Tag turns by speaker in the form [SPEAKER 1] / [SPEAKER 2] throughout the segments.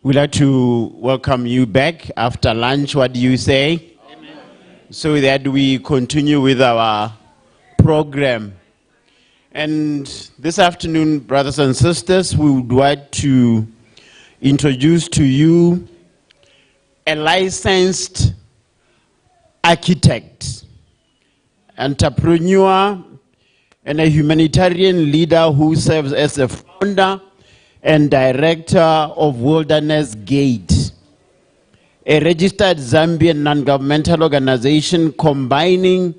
[SPEAKER 1] We'd like to welcome you back after lunch. What do you say? Amen. So that we continue with our program. And this afternoon, brothers and sisters, we would like to introduce to you a licensed architect, entrepreneur, and a humanitarian leader who serves as the founder and director of Wilderness Gate, a registered Zambian non-governmental organization combining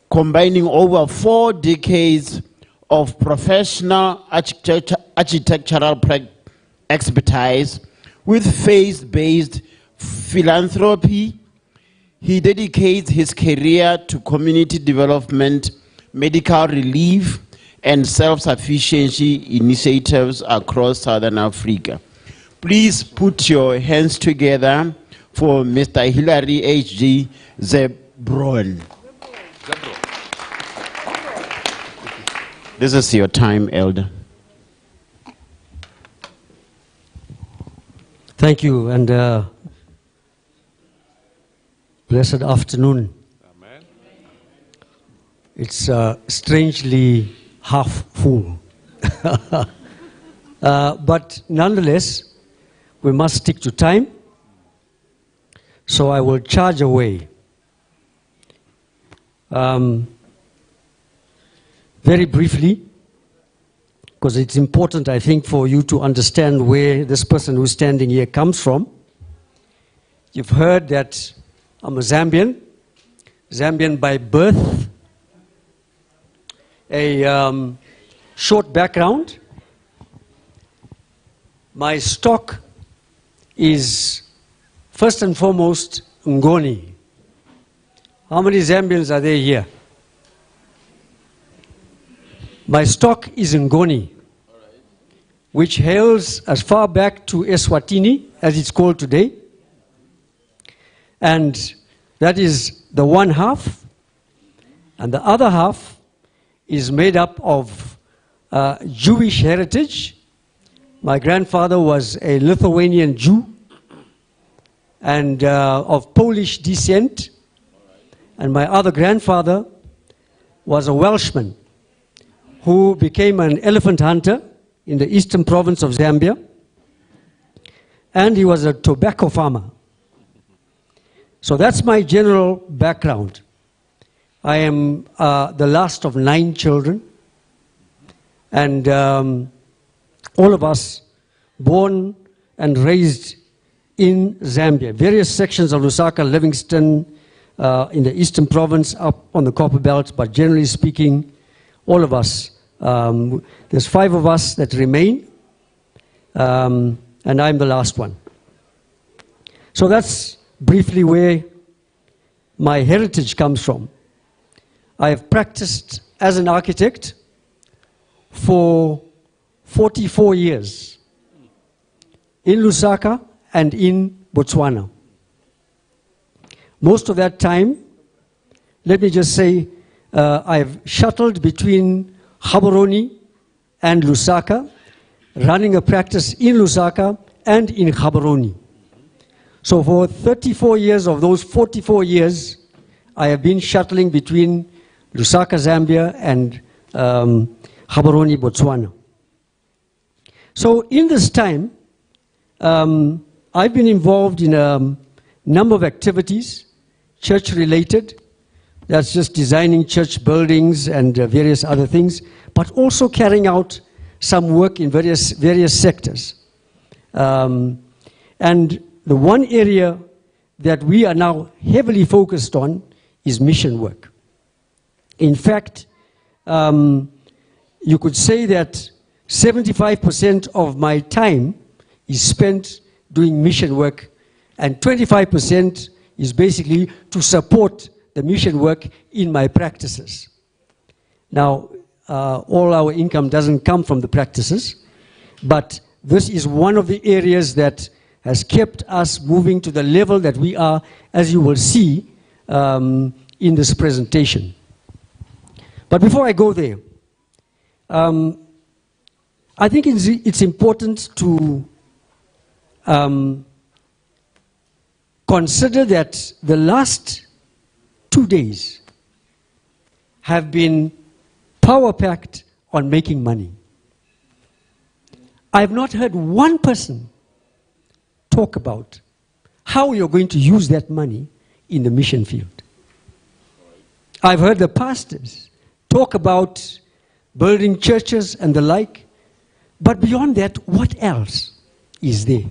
[SPEAKER 1] over 4 decades of professional architectural expertise with faith-based philanthropy. He dedicates his career to community development, medical relief, and self-sufficiency initiatives across Southern Africa. Please put your hands together for Mr. Hilary H.G. Zebron. This is your time, Elder.
[SPEAKER 2] Thank you, and blessed afternoon.
[SPEAKER 3] Amen.
[SPEAKER 2] It's strangely half full. But nonetheless, we must stick to time. So I will charge away. Very briefly, because it's important, I think, for you to understand where this person who's standing here comes from. You've heard that I'm a Zambian by birth. A short background. My stock is first and foremost Ngoni. How many Zambians are there here? My stock is Ngoni, which hails as far back to Eswatini, as it's called today. And that is the one half. And the other half is made up of Jewish heritage. My grandfather was a Lithuanian Jew and of Polish descent. And my other grandfather was a Welshman who became an elephant hunter in the eastern province of Zambia. And he was a tobacco farmer. So that's my general background. I am the last of 9 children, and all of us born and raised in Zambia. Various sections of Lusaka, Livingstone, in the eastern province, up on the Copper Belt, but generally speaking, all of us. There's 5 of us that remain, and I'm the last one. So that's briefly where my heritage comes from. I have practiced as an architect for 44 years in Lusaka and in Botswana. Most of that time, let me just say, I've shuttled between Gaborone and Lusaka, running a practice in Lusaka and in Gaborone. So for 34 years of those 44 years, I have been shuttling between Lusaka, Zambia, and Gaborone, Botswana. So in this time, I've been involved in a number of activities, church-related. That's just designing church buildings and various other things, but also carrying out some work in various sectors. And the one area that we are now heavily focused on is mission work. In fact, you could say that 75% of my time is spent doing mission work, and 25% is basically to support the mission work in my practices. Now, all our income doesn't come from the practices, but this is one of the areas that has kept us moving to the level that we are, as you will see in this presentation. But before I go there, I think it's important to consider that the last 2 days have been power-packed on making money. I have not heard one person talk about how you're going to use that money in the mission field. I've heard the pastors talk about building churches and the like, but beyond that, what else is there?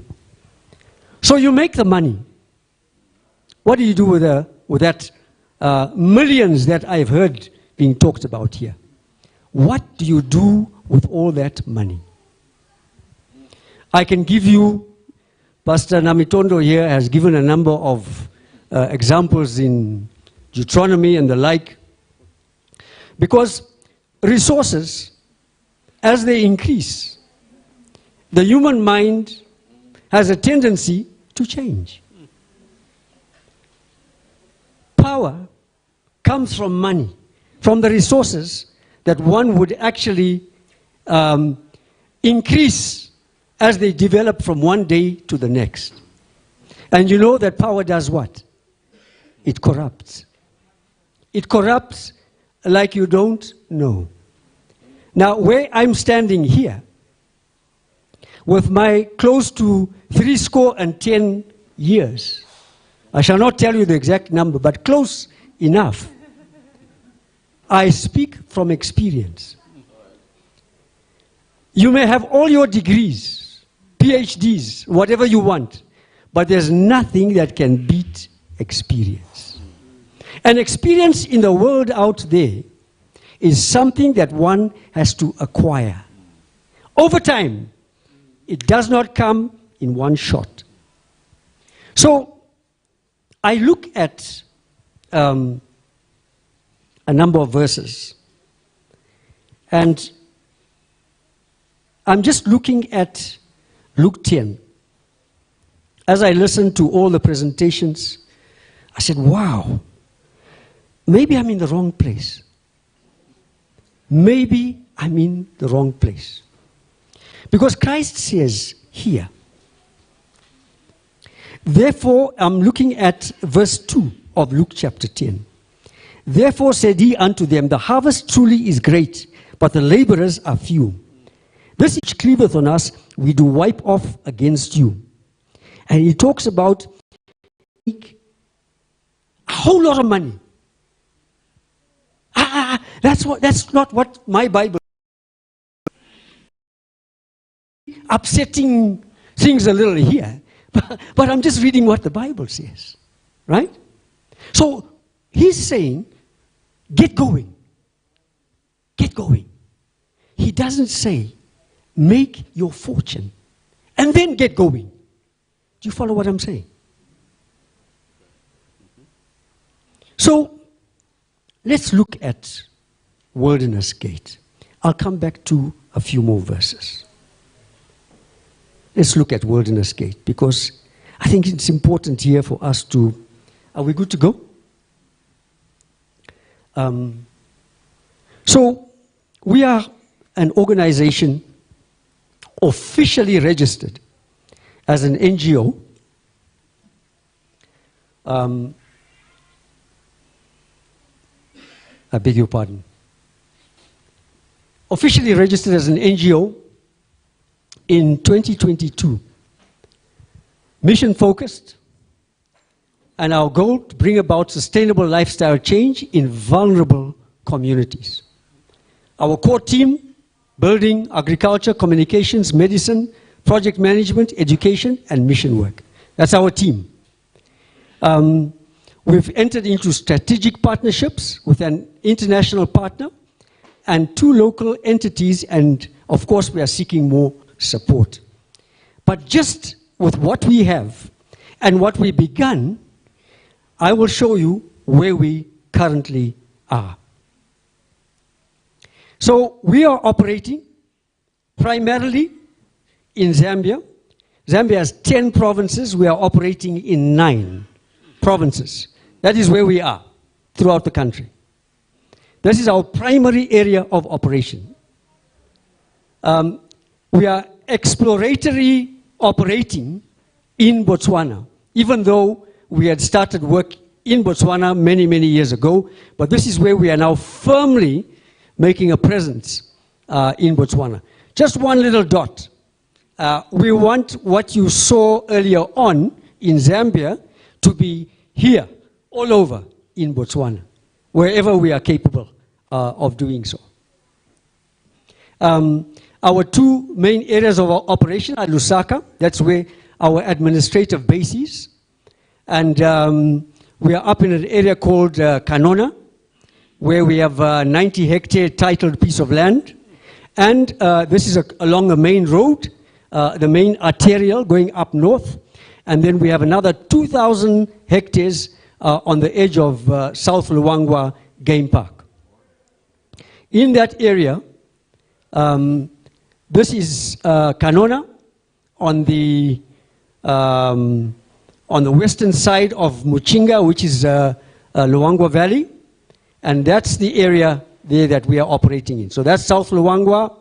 [SPEAKER 2] So you make the money. What do you do with that millions that I've heard being talked about here? What do you do with all that money? I can give you, Pastor Namitondo here has given a number of examples in Deuteronomy and the like, because resources, as they increase, the human mind has a tendency to change. Power comes from money, from the resources that one would actually increase as they develop from one day to the next. And you know that power does what? It corrupts. It corrupts like you don't know. Now, where I'm standing here, with my close to 70 years, I shall not tell you the exact number, but close enough, I speak from experience. You may have all your degrees, PhDs, whatever you want, but there's nothing that can beat experience. And experience in the world out there is something that one has to acquire. Over time, it does not come in one shot. So, I look at a number of verses, and I'm just looking at Luke 10. As I listened to all the presentations, I said, wow, maybe I'm in the wrong place. Maybe I'm in the wrong place. Because Christ says here, therefore, I'm looking at verse 2 of Luke chapter 10. Therefore said he unto them, the harvest truly is great, but the laborers are few. This which cleaveth on us, we do wipe off against you. And he talks about a whole lot of money. That's not what my Bible. Upsetting things a little here. But I'm just reading what the Bible says. Right? So he's saying, get going. Get going. He doesn't say, make your fortune and then get going. Do you follow what I'm saying? So let's look at Wilderness Gate. I'll come back to a few more verses. Let's look at Wilderness Gate, because I think it's important here for us to... Are we good to go? So we are an organization officially registered as an NGO. I beg your pardon. Officially registered as an NGO in 2022. Mission focused, and our goal to bring about sustainable lifestyle change in vulnerable communities. Our core team, building, agriculture, communications, medicine, project management, education, and mission work. That's our team. We've entered into strategic partnerships with an international partner and 2 local entities, and of course we are seeking more support. But just with what we have and what we begun, I will show you where we currently are. So we are operating primarily in Zambia. Zambia has 10 provinces. We are operating in 9 provinces. That is where we are throughout the country. This is our primary area of operation. we are exploratory operating in Botswana, even though we had started work in Botswana many, many years ago, but this is where we are now firmly making a presence in Botswana. Just one little dot. We want what you saw earlier on in Zambia to be here, all over in Botswana, wherever we are capable of doing so. Our two main areas of operation are Lusaka, that's where our administrative base is, and we are up in an area called Kanona, where we have a 90-hectare titled piece of land, and this is along a main road, the main arterial going up north, and then we have another 2,000 hectares on the edge of South Luangwa Game Park. In that area, this is Kanona on the western side of Muchinga, which is Luangwa Valley, and that's the area there that we are operating in. So that's South Luangwa,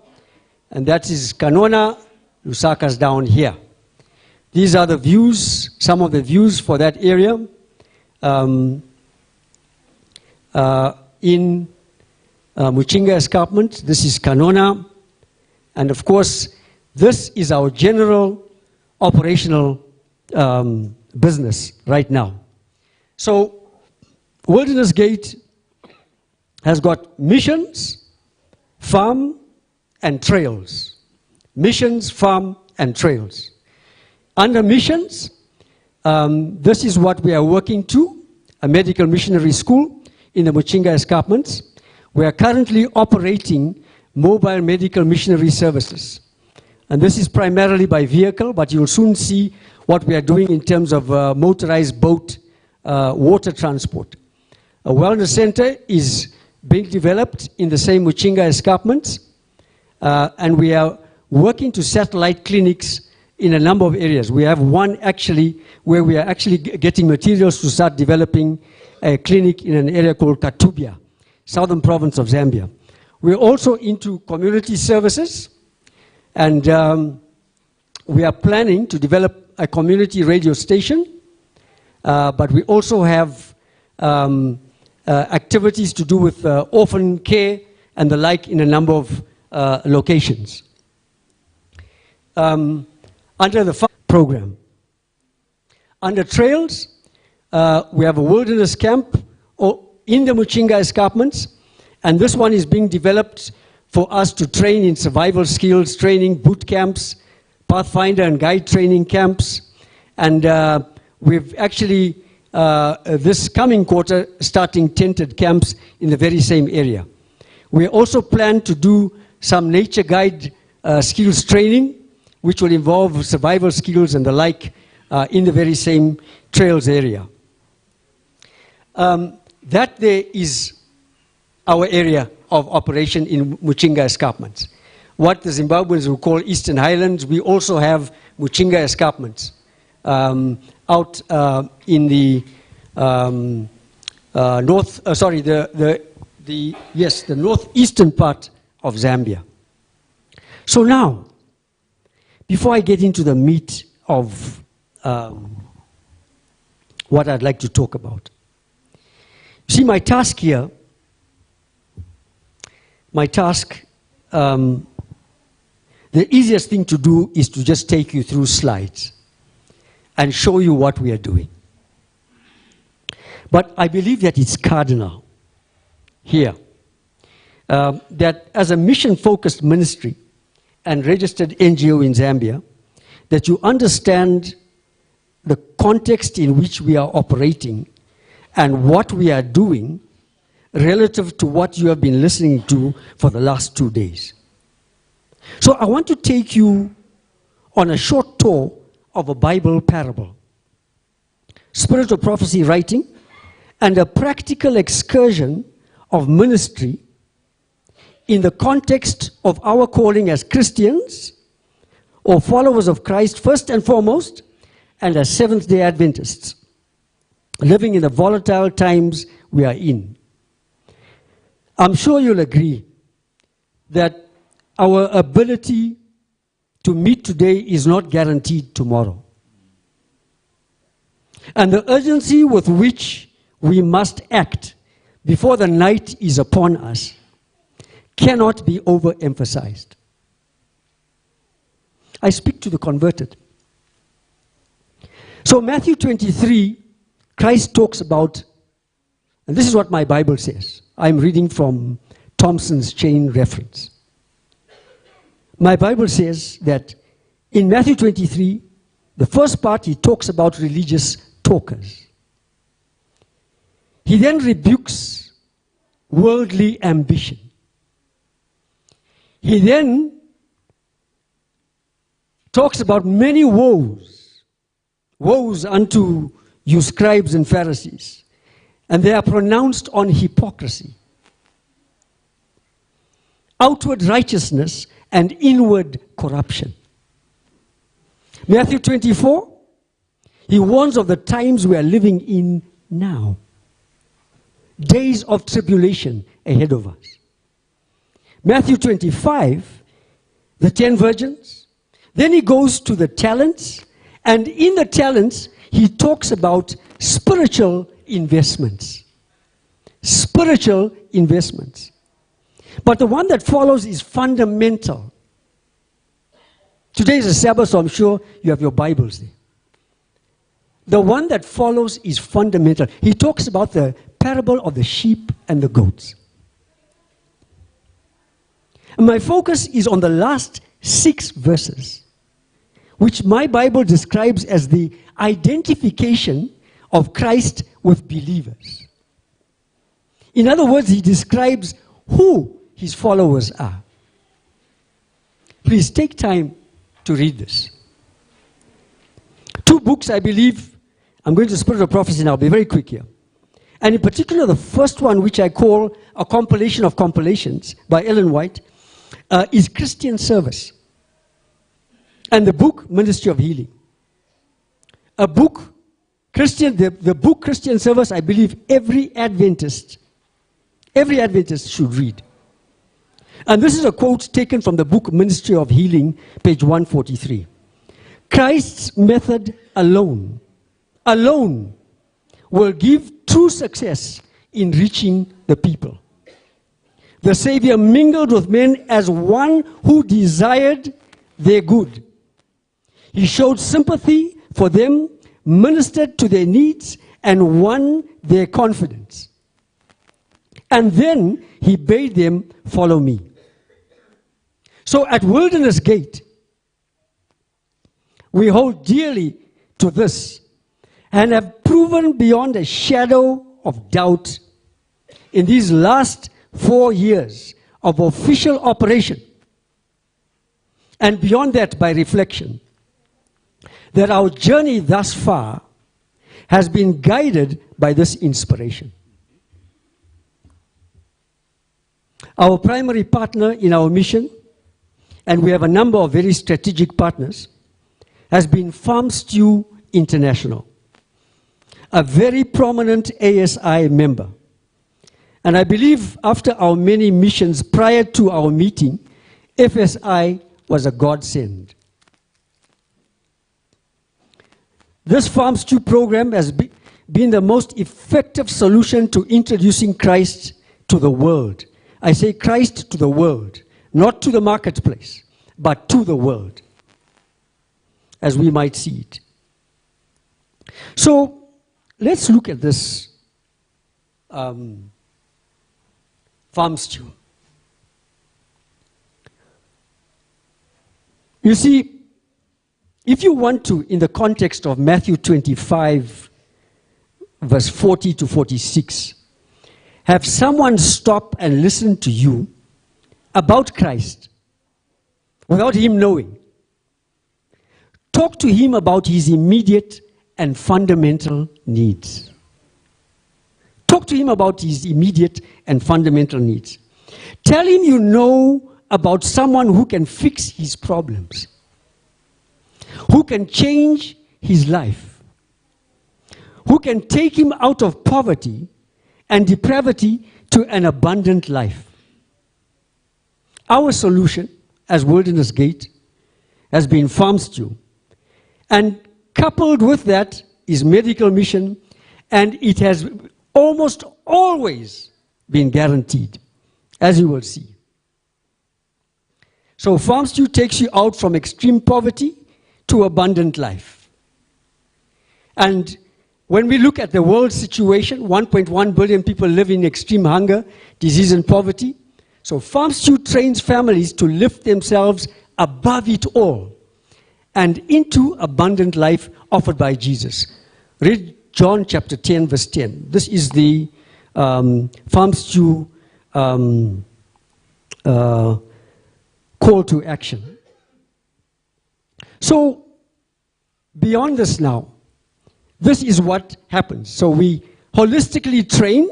[SPEAKER 2] and that is Kanona. Lusaka's down here. These are the views, some of the views for that area. In Muchinga Escarpment, this is Kanona, and of course, this is our general operational business right now. So, Wilderness Gate has got missions, farm, and trails. Missions, farm, and trails. Under missions, this is what we are working to, a medical missionary school in the Muchinga Escarpments. We are currently operating mobile medical missionary services. And this is primarily by vehicle, but you'll soon see what we are doing in terms of motorized boat water transport. A wellness center is being developed in the same Muchinga Escarpments, and we are working to satellite clinics in a number of areas. We have one actually where we are actually getting materials to start developing a clinic in an area called Katubia, southern province of Zambia. We're also into community services, and we are planning to develop a community radio station, but we also have activities to do with orphan care and the like in a number of locations. Under the program. Under trails, we have a wilderness camp in the Muchinga Escarpments, and this one is being developed for us to train in survival skills training, boot camps, pathfinder and guide training camps, and we've actually, this coming quarter, starting tented camps in the very same area. We also plan to do some nature guide skills training, which will involve survival skills and the like in the very same trails area. That there is our area of operation in Muchinga Escarpments. What the Zimbabweans will call Eastern Highlands, we also have Muchinga Escarpments out in the the northeastern part of Zambia. So now, before I get into the meat of what I'd like to talk about, see my task here, the easiest thing to do is to just take you through slides and show you what we are doing. But I believe that it's cardinal here that as a mission-focused ministry and registered NGO in Zambia, that you understand the context in which we are operating and what we are doing relative to what you have been listening to for the last 2 days. So I want to take you on a short tour of a Bible parable, spirit of prophecy writing, and a practical excursion of ministry in the context of our calling as Christians or followers of Christ first and foremost, and as Seventh-day Adventists, living in the volatile times we are in. I'm sure you'll agree that our ability to meet today is not guaranteed tomorrow. And the urgency with which we must act before the night is upon us cannot be overemphasized. I speak to the converted. So Matthew 23, Christ talks about, and this is what my Bible says. I'm reading from Thompson's chain reference. My Bible says that in Matthew 23, the first part, he talks about religious talkers. He then rebukes worldly ambition. He then talks about many woes. Woes unto you scribes and Pharisees. And they are pronounced on hypocrisy, outward righteousness, and inward corruption. Matthew 24, he warns of the times we are living in now. Days of tribulation ahead of us. Matthew 25, the 10 virgins. Then he goes to the talents, and in the talents, he talks about spiritual investments. Spiritual investments. But the one that follows is fundamental. Today is a Sabbath, so I'm sure you have your Bibles there. The one that follows is fundamental. He talks about the parable of the sheep and the goats. And my focus is on the last 6 verses, which my Bible describes as the identification of Christ with believers. In other words, he describes who his followers are. Please take time to read this. 2 books, I believe. I'm going to Spirit of Prophecy now. I'll be very quick here. And in particular, the first one, which I call A Compilation of Compilations by Ellen White, is Christian Service. And the book, Ministry of Healing. A book, the book Christian Service, I believe every Adventist should read. And this is a quote taken from the book Ministry of Healing, page 143. Christ's method alone will give true success in reaching the people. The Savior mingled with men as one who desired their good. He showed sympathy for them, ministered to their needs, and won their confidence. And then he bade them follow me. So at Wilderness Gate, we hold dearly to this and have proven beyond a shadow of doubt in these last 4 years of official operation, and beyond that by reflection, that our journey thus far has been guided by this inspiration. Our primary partner in our mission, and we have a number of very strategic partners, has been Farm Stew International, a very prominent ASI member. And I believe after our many missions prior to our meeting, FSI was a godsend. This Farm Stew program has been the most effective solution to introducing Christ to the world. I say Christ to the world, not to the marketplace, but to the world, as we might see it. So let's look at this Farm Stew. You see, if you want to, in the context of Matthew 25, verse 40 to 46, have someone stop and listen to you about Christ without him knowing, talk to him about his immediate and fundamental needs. Talk to him about his immediate and fundamental needs. Tell him you know about someone who can fix his problems, who can change his life, who can take him out of poverty and depravity to an abundant life. Our solution as Wilderness Gate has been farm stew. And coupled with that is medical mission, and it has almost always been guaranteed, as you will see. So farm stew takes you out from extreme poverty to abundant life. And when we look at the world situation, 1.1 billion people live in extreme hunger, disease and poverty. So farm stew trains families to lift themselves above it all and into abundant life offered by Jesus. Read John chapter 10, verse 10. This is the farm stew call to action. So, beyond this now, this is what happens. So we holistically train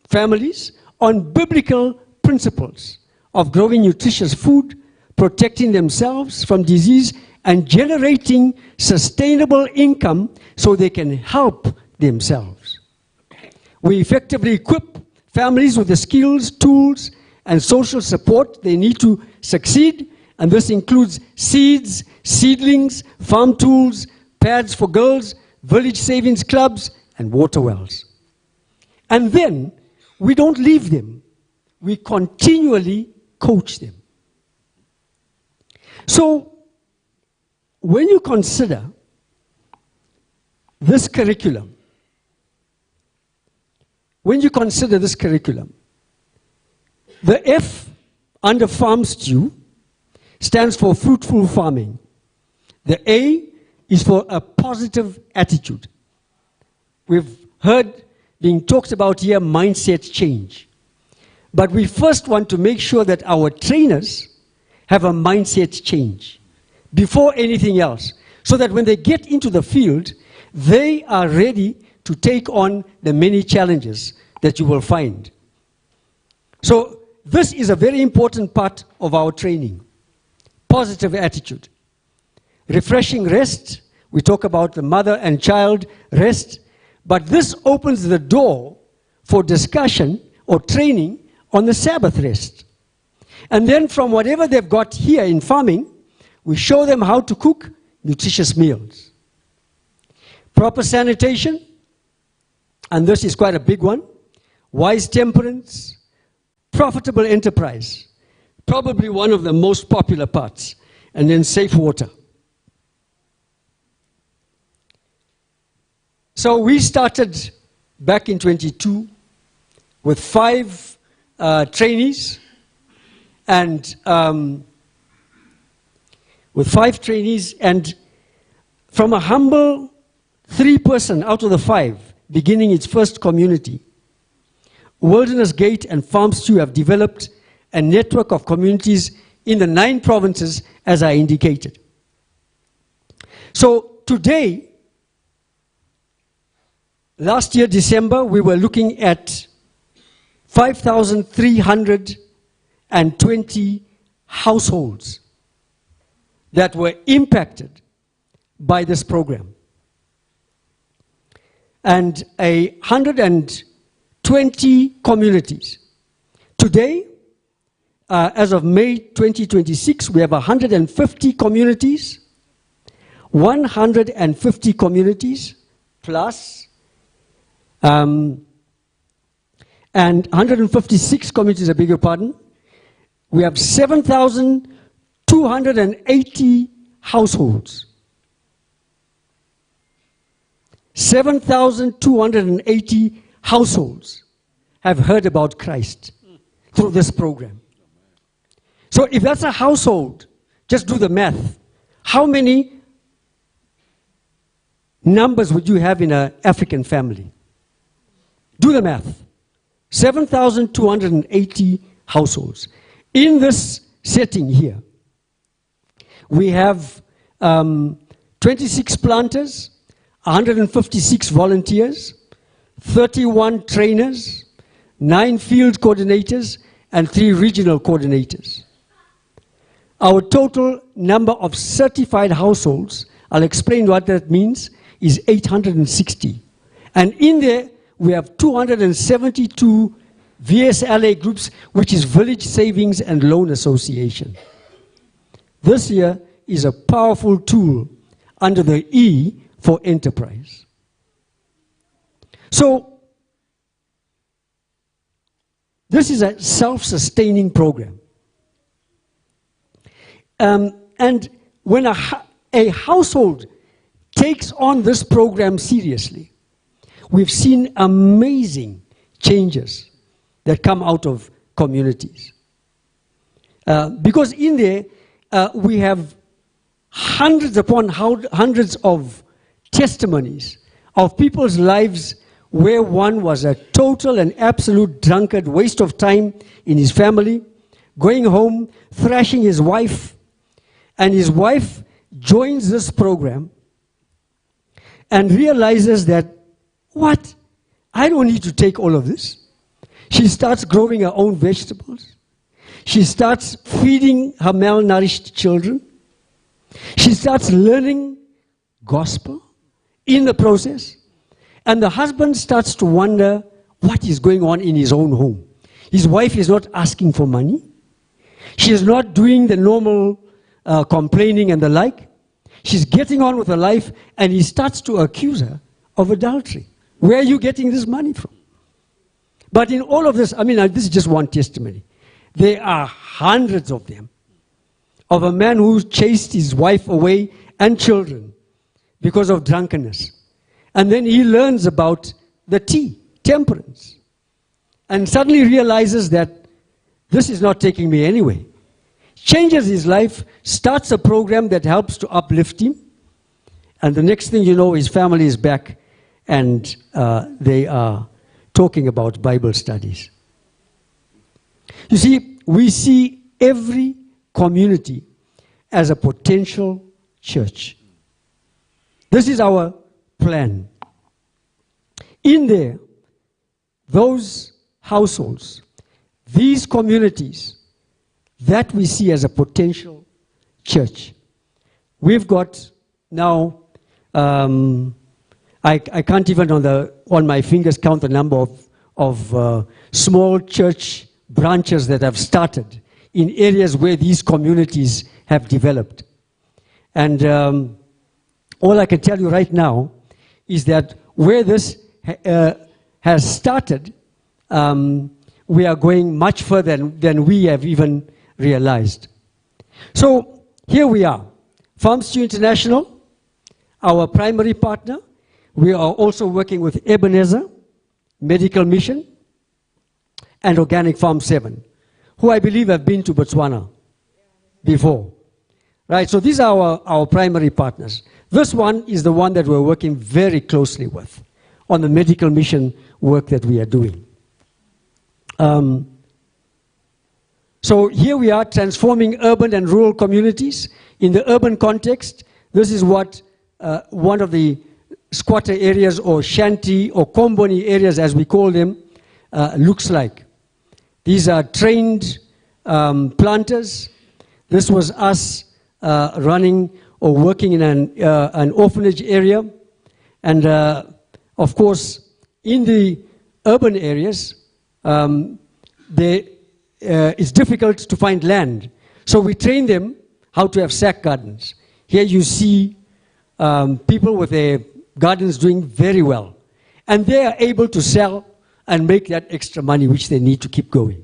[SPEAKER 2] families on biblical principles of growing nutritious food, protecting themselves from disease, and generating sustainable income so they can help themselves. We effectively equip families with the skills, tools, and social support they need to succeed, and this includes seeds, seedlings, farm tools, pads for girls, village savings clubs, and water wells. And then we don't leave them. We continually coach them. So, when you consider this curriculum, the F under farm stew stands for fruitful farming. The A is for a positive attitude. We've heard being talked about here mindset change. But we first want to make sure that our trainers have a mindset change before anything else, so that when they get into the field, they are ready to take on the many challenges that you will find. So this is a very important part of our training. Positive attitude. Refreshing rest. We talk about the mother and child rest, but this opens the door for discussion or training on the Sabbath rest. And then from whatever they've got here in farming, we show them how to cook nutritious meals. Proper sanitation, and this is quite a big one. Wise temperance, profitable enterprise, probably one of the most popular parts. And then safe water. So we started back in 22 with 5 trainees, and from a humble 3-person out of the 5, beginning its first community, Wilderness Gate and Farm Stew have developed a network of communities in the 9 provinces, as I indicated. So today, last year, December, we were looking at 5,320 households that were impacted by this program. And 120 communities. Today, as of May 2026, we have 150 communities, 150 communities plus, and 156 communities, I beg your pardon. We have 7,280 households. 7,280 households have heard about Christ through this program. So if that's a household, just do the math. How many numbers would you have in an African family? Do the math. 7,280 households. In this setting here, we have 26 planters, 156 volunteers, 31 trainers, 9 field coordinators, and 3 regional coordinators. Our total number of certified households, I'll explain what that means, is 860. And in there, we have 272 VSLA groups, which is Village Savings and Loan Association. This year is a powerful tool under the E for enterprise. So, this is a self-sustaining program. And when a household takes on this program seriously, we've seen amazing changes that come out of communities. Because in there, we have hundreds upon hundreds of testimonies of people's lives where one was a total and absolute drunkard, waste of time in his family, going home, thrashing his wife, and his wife joins this program and realizes that, what? I don't need to take all of this. She starts growing her own vegetables. She starts feeding her malnourished children. She starts learning gospel in the process. And the husband starts to wonder what is going on in his own home. His wife is not asking for money. She is not doing the normal complaining and the like. She's getting on with her life, and he starts to accuse her of adultery. Where are you getting this money from? But in all of this, I mean, this is just one testimony. There are hundreds of them, of a man who chased his wife away and children because of drunkenness. And then he learns about the T, temperance, and suddenly realizes that this is not taking me anywhere. Changes his life, starts a program that helps to uplift him, and the next thing you know, his family is back, and they are talking about Bible studies. You see, we see every community as a potential church. This is our plan. In there, those households, these communities that we see as a potential church. We've got now, I can't even on my fingers count the number of small church branches that have started in areas where these communities have developed. And all I can tell you right now is that where this has started, we are going much further than we have even realized. So here we are, FarmStew International, our primary partner. We are also working with Ebenezer, Medical Mission, and Organic Farm 7, who I believe have been to Botswana before. Right, so these are our primary partners. This one is the one that we're working very closely with on the medical mission work that we are doing. So here we are transforming urban and rural communities. In the urban context, this is what one of the squatter areas or shanty or komboni areas, as we call them, looks like. These are trained planters. This was us running or working in an orphanage area. And of course, in the urban areas, it's difficult to find land. So we train them how to have sack gardens. Here you see people with their gardens doing very well. And they are able to sell and make that extra money which they need to keep going.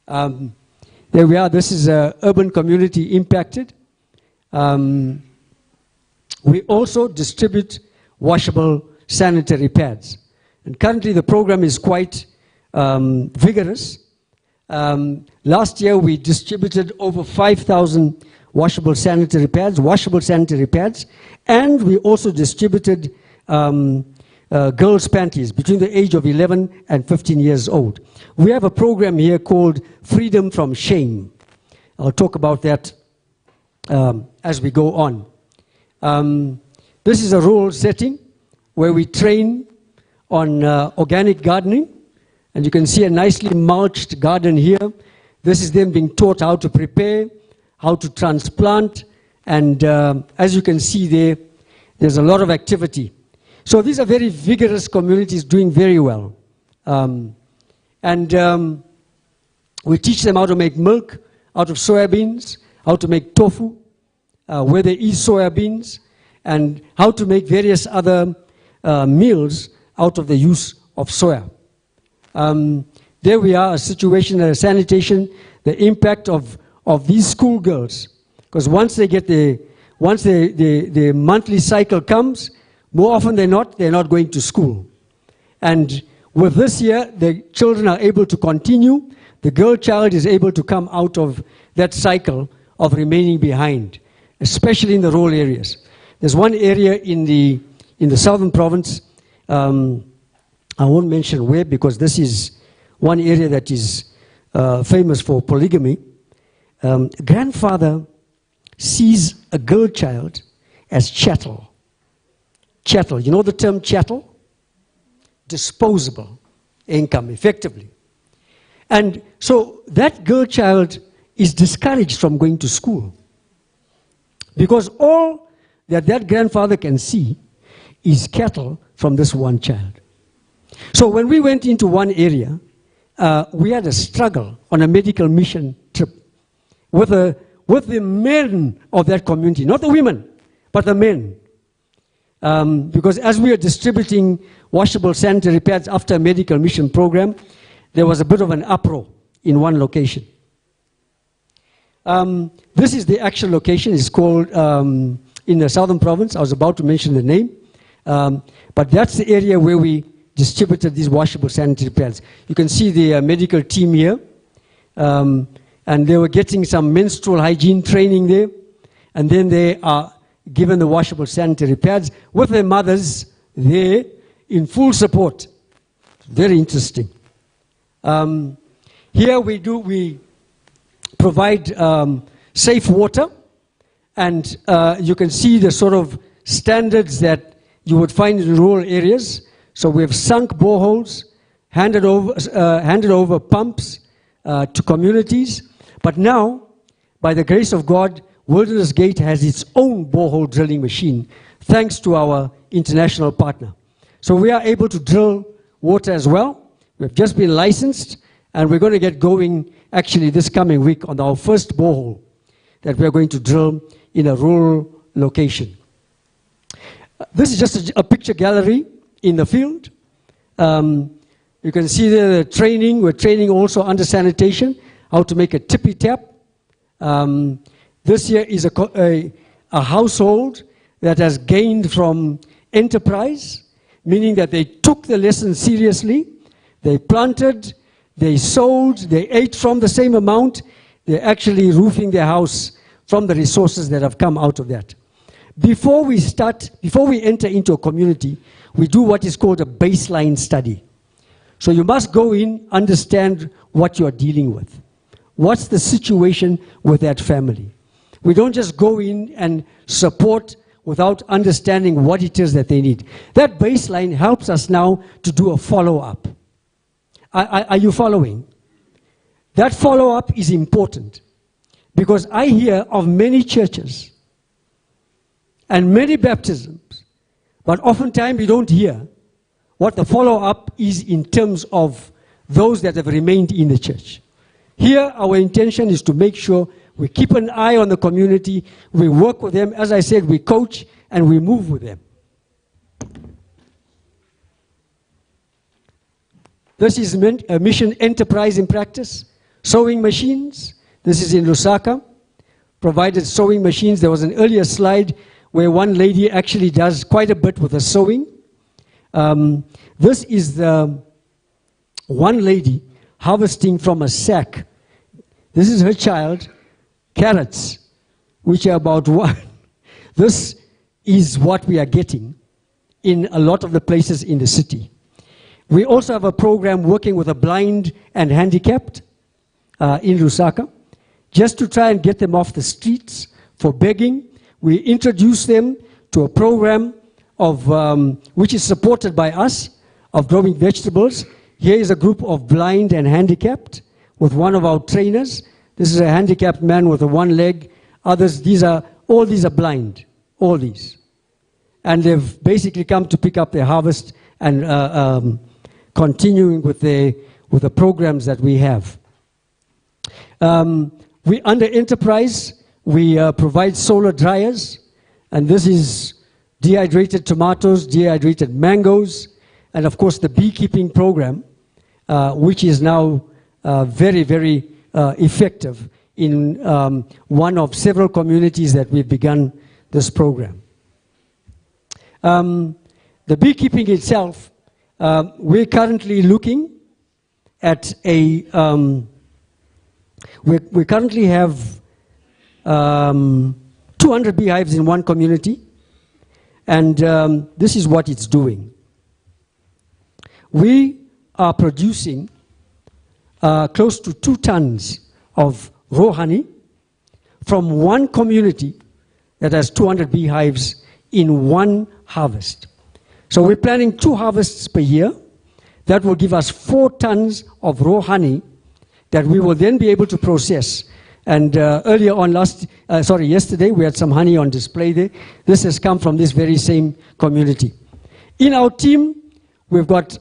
[SPEAKER 2] There we are. This is an urban community impacted. We also distribute washable sanitary pads. And currently the program is quite vigorous. Last year we distributed over 5,000 washable sanitary pads, and we also distributed girls' panties between the age of 11 and 15 years old. We have a program here called Freedom from Shame. I'll talk about that as we go on. This is a rural setting where we train on organic gardening, and you can see a nicely mulched garden here. This is them being taught how to prepare, how to transplant, and as you can see there, there's a lot of activity. So these are very vigorous communities doing very well. We teach them how to make milk out of soybeans, how to make tofu, where they eat soya beans, and how to make various other meals out of the use of soya. There we are, a situation, sanitation, the impact of these schoolgirls. Because once they get the monthly cycle comes, more often than not, they're not going to school. And with this year, the children are able to continue. The girl child is able to come out of that cycle of remaining behind, especially in the rural areas. There's one area in the southern province, I won't mention where, because this is one area that is famous for polygamy. Grandfather sees a girl child as chattel. Chattel, you know the term chattel? Disposable income, effectively. And so that girl child is discouraged from going to school, because all that grandfather can see is cattle from this one child. So when we went into one area, we had a struggle on a medical mission trip with the men of that community, not the women, but the men. Because as we were distributing washable sanitary pads after a medical mission program, there was a bit of an uproar in one location. This is the actual location. It's called, in the southern province, I was about to mention the name, but that's the area where we distributed these washable sanitary pads. You can see the medical team here, and they were getting some menstrual hygiene training there, and then they are given the washable sanitary pads with their mothers there in full support. Very interesting. Here we provide safe water, and you can see the sort of standards that you would find in rural areas. So we have sunk boreholes, handed over pumps to communities. But now, by the grace of God, Wilderness Gate has its own borehole drilling machine, thanks to our international partner. So we are able to drill water as well. We've just been licensed, and we're going to get going actually this coming week on our first borehole that we're going to drill in a rural location. This is just a picture gallery in the field. You can see there the training. We're training also under sanitation, how to make a tippy tap. This here is a household that has gained from enterprise, meaning that they took the lesson seriously. They planted, they sowed, they ate from the same amount. They're actually roofing their house from the resources that have come out of that. Before we enter into a community, we do what is called a baseline study. So you must go in, understand what you're dealing with. What's the situation with that family? We don't just go in and support without understanding what it is that they need. That baseline helps us now to do a follow-up. Are you following? That follow-up is important, because I hear of many churches and many baptisms, but oftentimes we don't hear what the follow-up is in terms of those that have remained in the church. Here, our intention is to make sure we keep an eye on the community, we work with them, as I said, we coach and we move with them. This is a mission enterprise in practice. Sewing machines, this is in Lusaka, provided sewing machines. There was an earlier slide where one lady actually does quite a bit with the sewing. This is the one lady harvesting from a sack. This is her child, carrots, which are about one. This is what we are getting in a lot of the places in the city. We also have a program working with the blind and handicapped in Lusaka, just to try and get them off the streets for begging. We introduce them to a program of, which is supported by us, of growing vegetables. Here is a group of blind and handicapped with one of our trainers. This is a handicapped man with a one leg. Others, all these are blind, all these. And they've basically come to pick up their harvest and continuing with the programs that we have. We, under enterprise, We provide solar dryers, and this is dehydrated tomatoes, dehydrated mangoes, and of course the beekeeping program, which is now very, very effective in one of several communities that we've begun this program. The beekeeping itself, we're currently looking at a, we currently have 200 beehives in one community, and this is what it's doing. We are producing close to 2 tons of raw honey from one community that has 200 beehives in one harvest. So we're planning 2 harvests per year. That will give us 4 tons of raw honey that we will then be able to process. And earlier on yesterday, we had some honey on display there. This has come from this very same community. In our team, we've got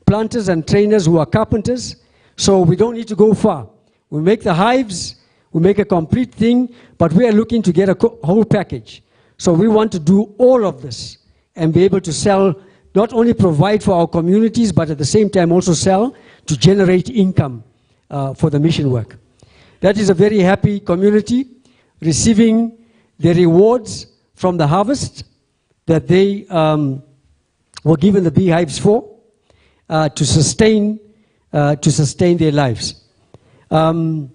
[SPEAKER 2] planters and trainers who are carpenters, so we don't need to go far. We make the hives, we make a complete thing, but we are looking to get a whole package. So we want to do all of this and be able to sell, not only provide for our communities, but at the same time also sell to generate income for the mission work. That is a very happy community, receiving the rewards from the harvest that they were given the beehives for to sustain their lives. Now,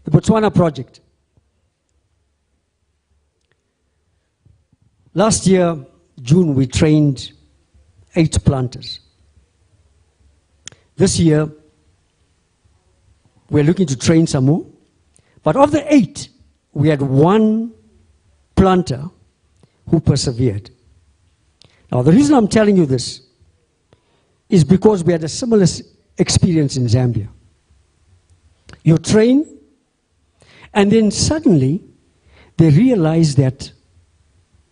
[SPEAKER 2] the Botswana project. Last year, June, we trained 8 planters. This year, we're looking to train some more. But of the 8, we had 1 planter who persevered. Now, the reason I'm telling you this is because we had a similar experience in Zambia. You train, and then suddenly they realize that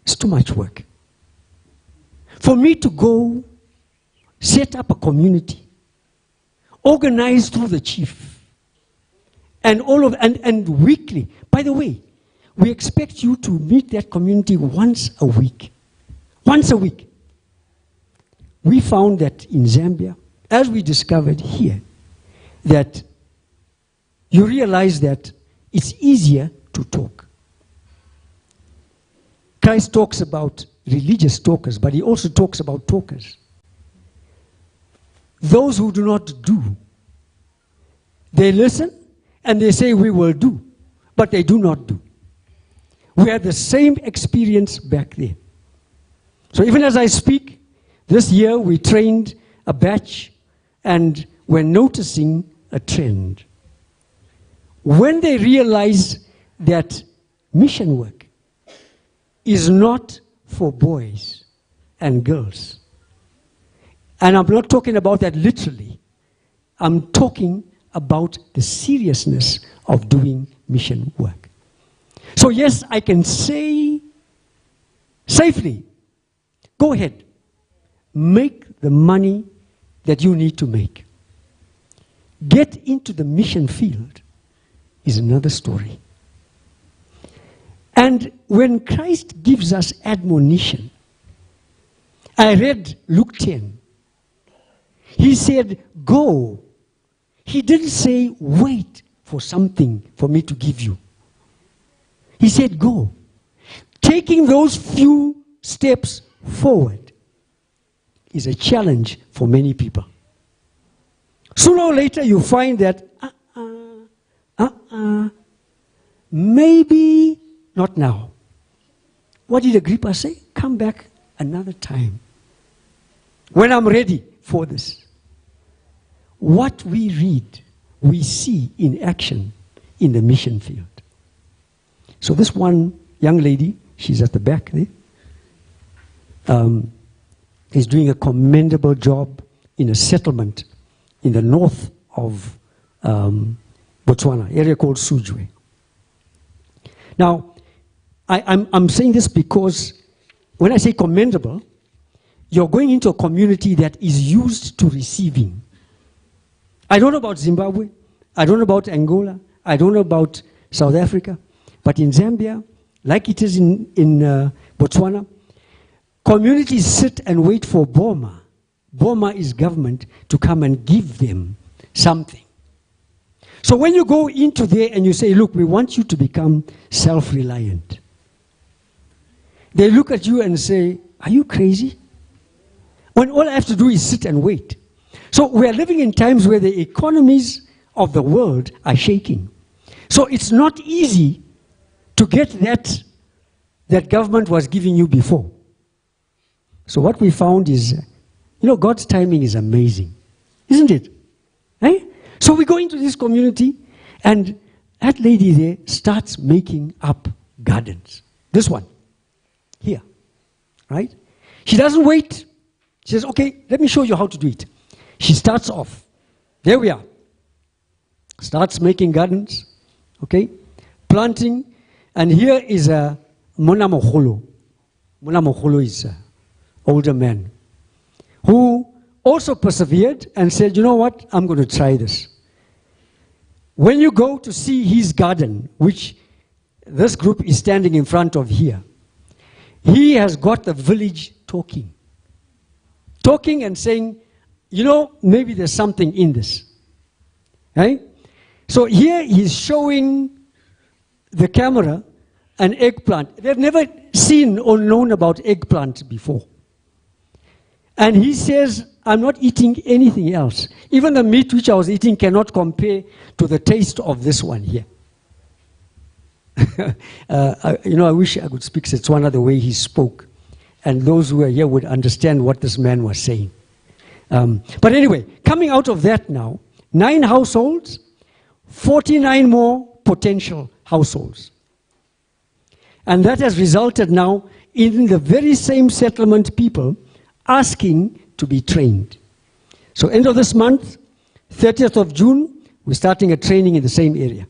[SPEAKER 2] it's too much work. For me to go set up a community, organize through the chief, and weekly. By the way, we expect you to meet that community once a week. Once a week. We found that in Zambia, as we discovered here, that you realize that it's easier to talk. Christ talks about religious talkers, but he also talks about talkers. Those who do not do. They listen and they say we will do, but they do not do. We had the same experience back there. So even as I speak, this year we trained a batch and we're noticing a trend. When they realize that mission work is not for boys and girls, and I'm not talking about that literally, I'm talking about the seriousness of doing mission work. So yes, I can say safely, go ahead, make the money that you need to make. Get into the mission field is another story. And when Christ gives us admonition, I read Luke 10. He said, go. He didn't say, wait for something for me to give you. He said, go. Taking those few steps forward is a challenge for many people. Sooner or later you find that, maybe not now. What did Agrippa say? Come back another time. When I'm ready for this. What we read, we see in action in the mission field. So this one young lady, she's at the back there, is doing a commendable job in a settlement in the north of Botswana, area called Sujwe. Now, I'm saying this because when I say commendable, you're going into a community that is used to receiving. I don't know about Zimbabwe, I don't know about Angola, I don't know about South Africa. But in Zambia, like it is in Botswana, communities sit and wait for Boma. Boma is government to come and give them something. So when you go into there and you say, look, we want you to become self-reliant, they look at you and say, are you crazy? When all I have to do is sit and wait. So we are living in times where the economies of the world are shaking. So it's not easy to get that government was giving you before. So what we found is, God's timing is amazing, isn't it? Eh? So we go into this community, and that lady there starts making up gardens. This one, here, right? She doesn't wait. She says, okay, let me show you how to do it. She starts off. There we are. Starts making gardens, okay? Planting. And here is a Mona Moholo. Mona Moholo is an older man who also persevered and said, you know what, I'm going to try this. When you go to see his garden, which this group is standing in front of here, he has got the village talking. Talking and saying, maybe there's something in this. Right? So here he's showing the camera an eggplant. They've never seen or known about eggplant before. And he says, I'm not eating anything else. Even the meat which I was eating cannot compare to the taste of this one here. I wish I could speak Setswana the way he spoke. And those who are here would understand what this man was saying. But anyway, coming out of that now, 9 households, 49 more potential households. And that has resulted now in the very same settlement people asking to be trained. So end of this month, 30th of June, we're starting a training in the same area.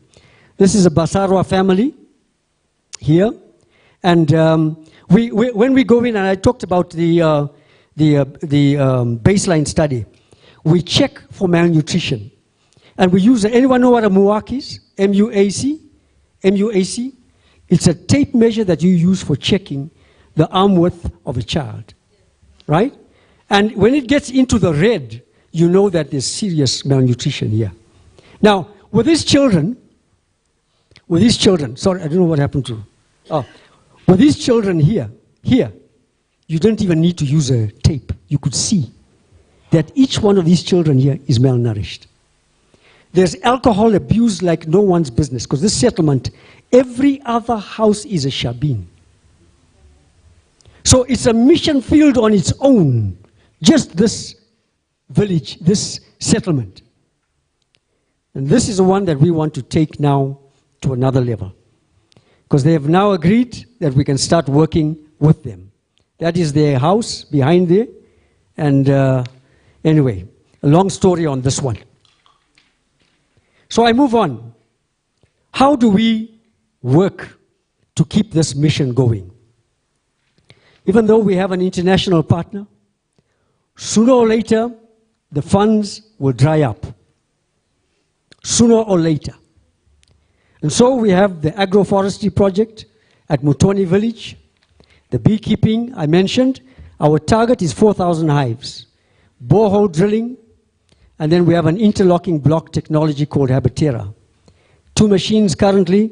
[SPEAKER 2] This is a Basarwa family here. And when we go in, and I talked about the baseline study, we check for malnutrition. And we use, anyone know what a MUAC is? M-U-A-C? M-U-A-C? It's a tape measure that you use for checking the arm width of a child. Right? And when it gets into the red, you know that there's serious malnutrition here. Now, with these children, sorry, I don't know what happened to, with these children here, you don't even need to use a tape. You could see that each one of these children here is malnourished. There's alcohol abuse like no one's business, because this settlement, every other house is a shabin. So it's a mission field on its own, just this village, this settlement. And this is the one that we want to take now to another level. Because they have now agreed that we can start working with them. That is their house behind there. And anyway, a long story on this one. So I move on. How do we work to keep this mission going? Even though we have an international partner, sooner or later, the funds will dry up. Sooner or later. And so we have the agroforestry project at Mutoni village, the beekeeping I mentioned. Our target is 4,000 hives. Borehole drilling, and then we have an interlocking block technology called Habitera. 2 machines currently,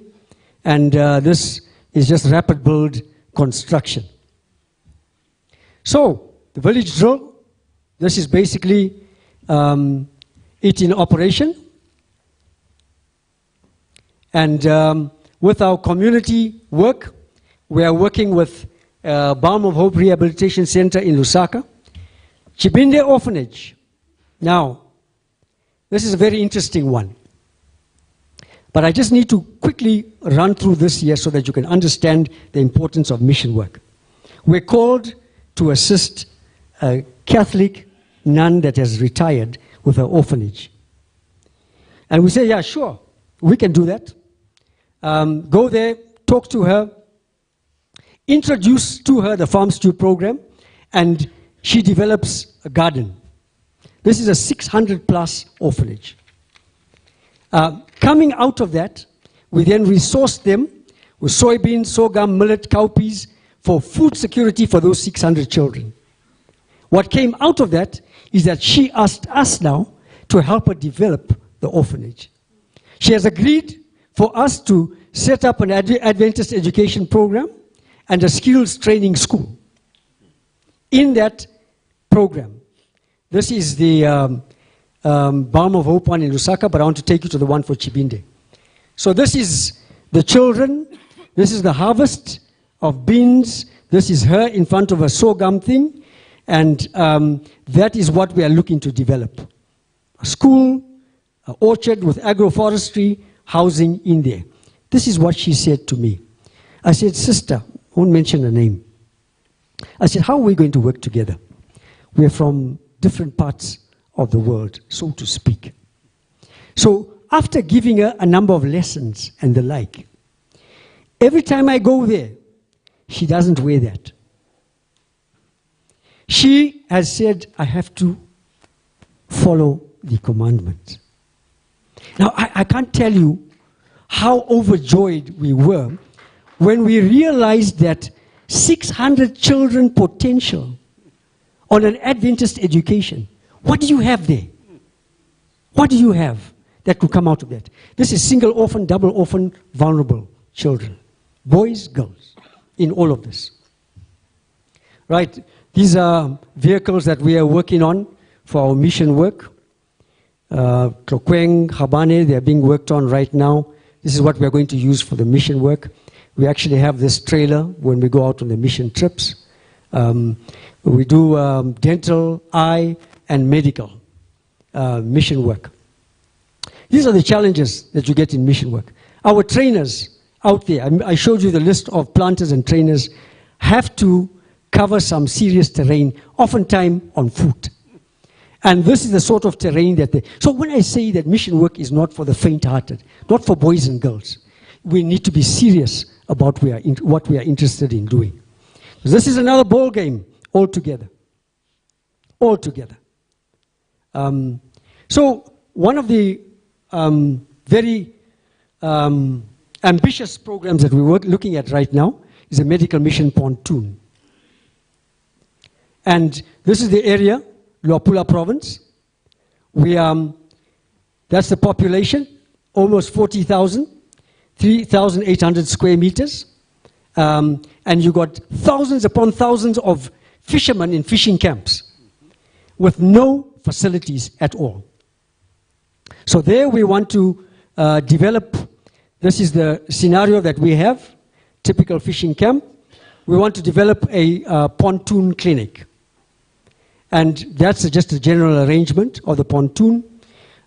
[SPEAKER 2] and this is just rapid build construction. So, the village drill, this is basically it in operation. And with our community work, we are working with Balm of Hope Rehabilitation Center in Lusaka. Chibinde Orphanage. Now, this is a very interesting one. But I just need to quickly run through this here so that you can understand the importance of mission work. We're called to assist a Catholic nun that has retired with her orphanage. And we say, yeah, sure, we can do that. Go there, talk to her, introduce to her the Farm Stew program, and she develops a garden. This is a 600+ orphanage. Coming out of that, We then resourced them with soybeans, sorghum, millet, cowpeas for food security for those 600 children. What came out of that is that she asked us now to help her develop the orphanage. She has agreed for us to set up an Adventist education program and a skills training school. In that program, this is the Balm of Hope one in Lusaka, but I want to take you to the one for Chibinde. So this is the children, this is the harvest of beans, this is her in front of a sorghum thing, and that is what we are looking to develop. A school, an orchard with agroforestry, housing in there. This is what she said to me. I said, sister, I won't mention her name. I said, how are we going to work together? We're from different parts of the world, so to speak. So after giving her a number of lessons and the like, every time I go there, she doesn't wear that. She has said, I have to follow the commandments. Now, I can't tell you how overjoyed we were when we realized that 600 children potential on an Adventist education. What do you have there? What do you have that could come out of that? This is single orphan, double orphan, vulnerable children. Boys, girls, in all of this. Right, these are vehicles that we are working on for our mission work. Klokweng, Habane, they are being worked on right now. This is what we are going to use for the mission work. We actually have this trailer when we go out on the mission trips. We do dental, eye, and medical mission work. These are the challenges that you get in mission work. Our trainers out there, I showed you the list of planters and trainers, have to cover some serious terrain, oftentimes on foot. And this is the sort of terrain that they... So when I say that mission work is not for the faint-hearted, not for boys and girls, we need to be serious about what we are interested in doing. This is another ball game altogether. Altogether. So one of the very ambitious programs that we're looking at right now is a medical mission pontoon. And this is the area, Luapula province. That's the population, almost 40,000, 3,800 square meters. And you got thousands upon thousands of fishermen in fishing camps with no facilities at all. So there we want to develop, this is the scenario that we have, typical fishing camp. We want to develop a pontoon clinic. And that's just a general arrangement of the pontoon.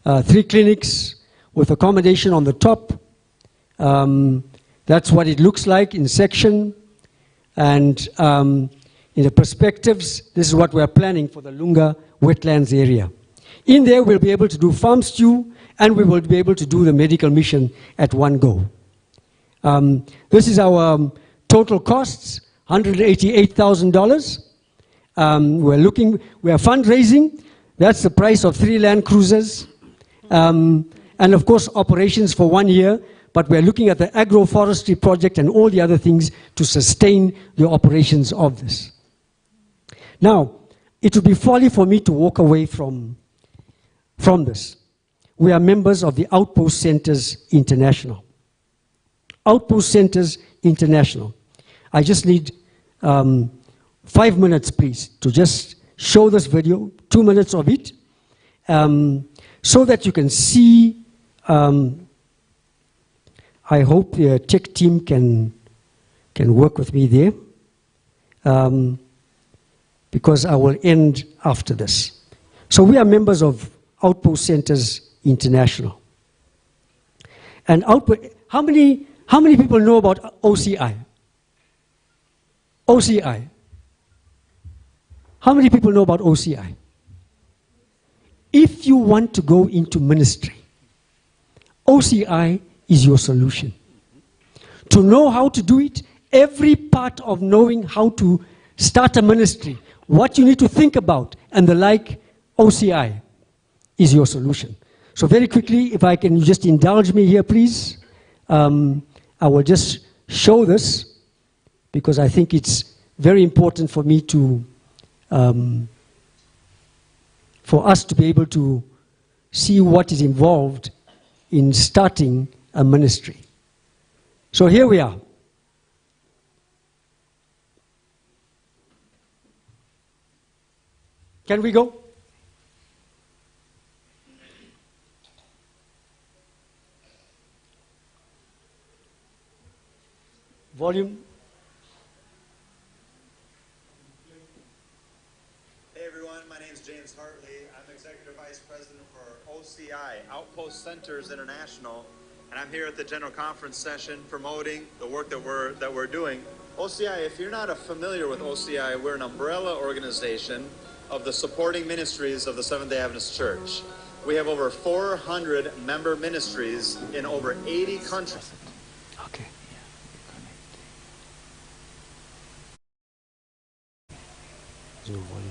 [SPEAKER 2] 3 clinics with accommodation on the top. That's what it looks like in section. And in the perspectives, this is what we're planning for the Lunga wetlands area. In there, we'll be able to do farm stew, and we will be able to do the medical mission at one go. This is our total costs, $188,000. We are fundraising. That's the price of 3 Land Cruisers. And of course, operations for 1 year. But we're looking at the agroforestry project and all the other things to sustain the operations of this. Now, it would be folly for me to walk away from this. We are members of the Outpost Centers International. Outpost Centers International. I just need 5 minutes, please, to just show this video, 2 minutes of it, so that you can see. I hope the tech team can work with me there, because I will end after this. So we are members of Outpost Centers International. And how many people know about OCI? OCI. How many people know about OCI? If you want to go into ministry, OCI is your solution. To know how to do it, every part of knowing how to start a ministry, what you need to think about, and the like, OCI is your solution. So very quickly, if I can just indulge me here, please. I will just show this because I think it's very important for me to, for us to be able to see what is involved in starting a ministry. So here we are. Can we go? Volume.
[SPEAKER 3] Hey everyone, my name is James Hartley. I'm Executive Vice President for OCI, Outpost Centers International, and I'm here at the General Conference session promoting the work that we're doing. OCI, if you're not familiar with OCI, we're an umbrella organization of the supporting ministries of the Seventh-day Adventist Church. We have over 400 member ministries in over 80 countries.
[SPEAKER 2] Okay. No volume.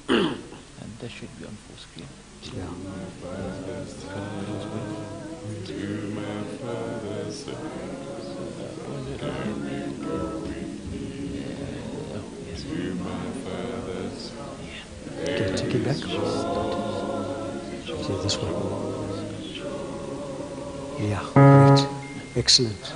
[SPEAKER 4] And that should be on full screen.
[SPEAKER 2] Okay, take it back. See this one. Yeah, great. Excellent.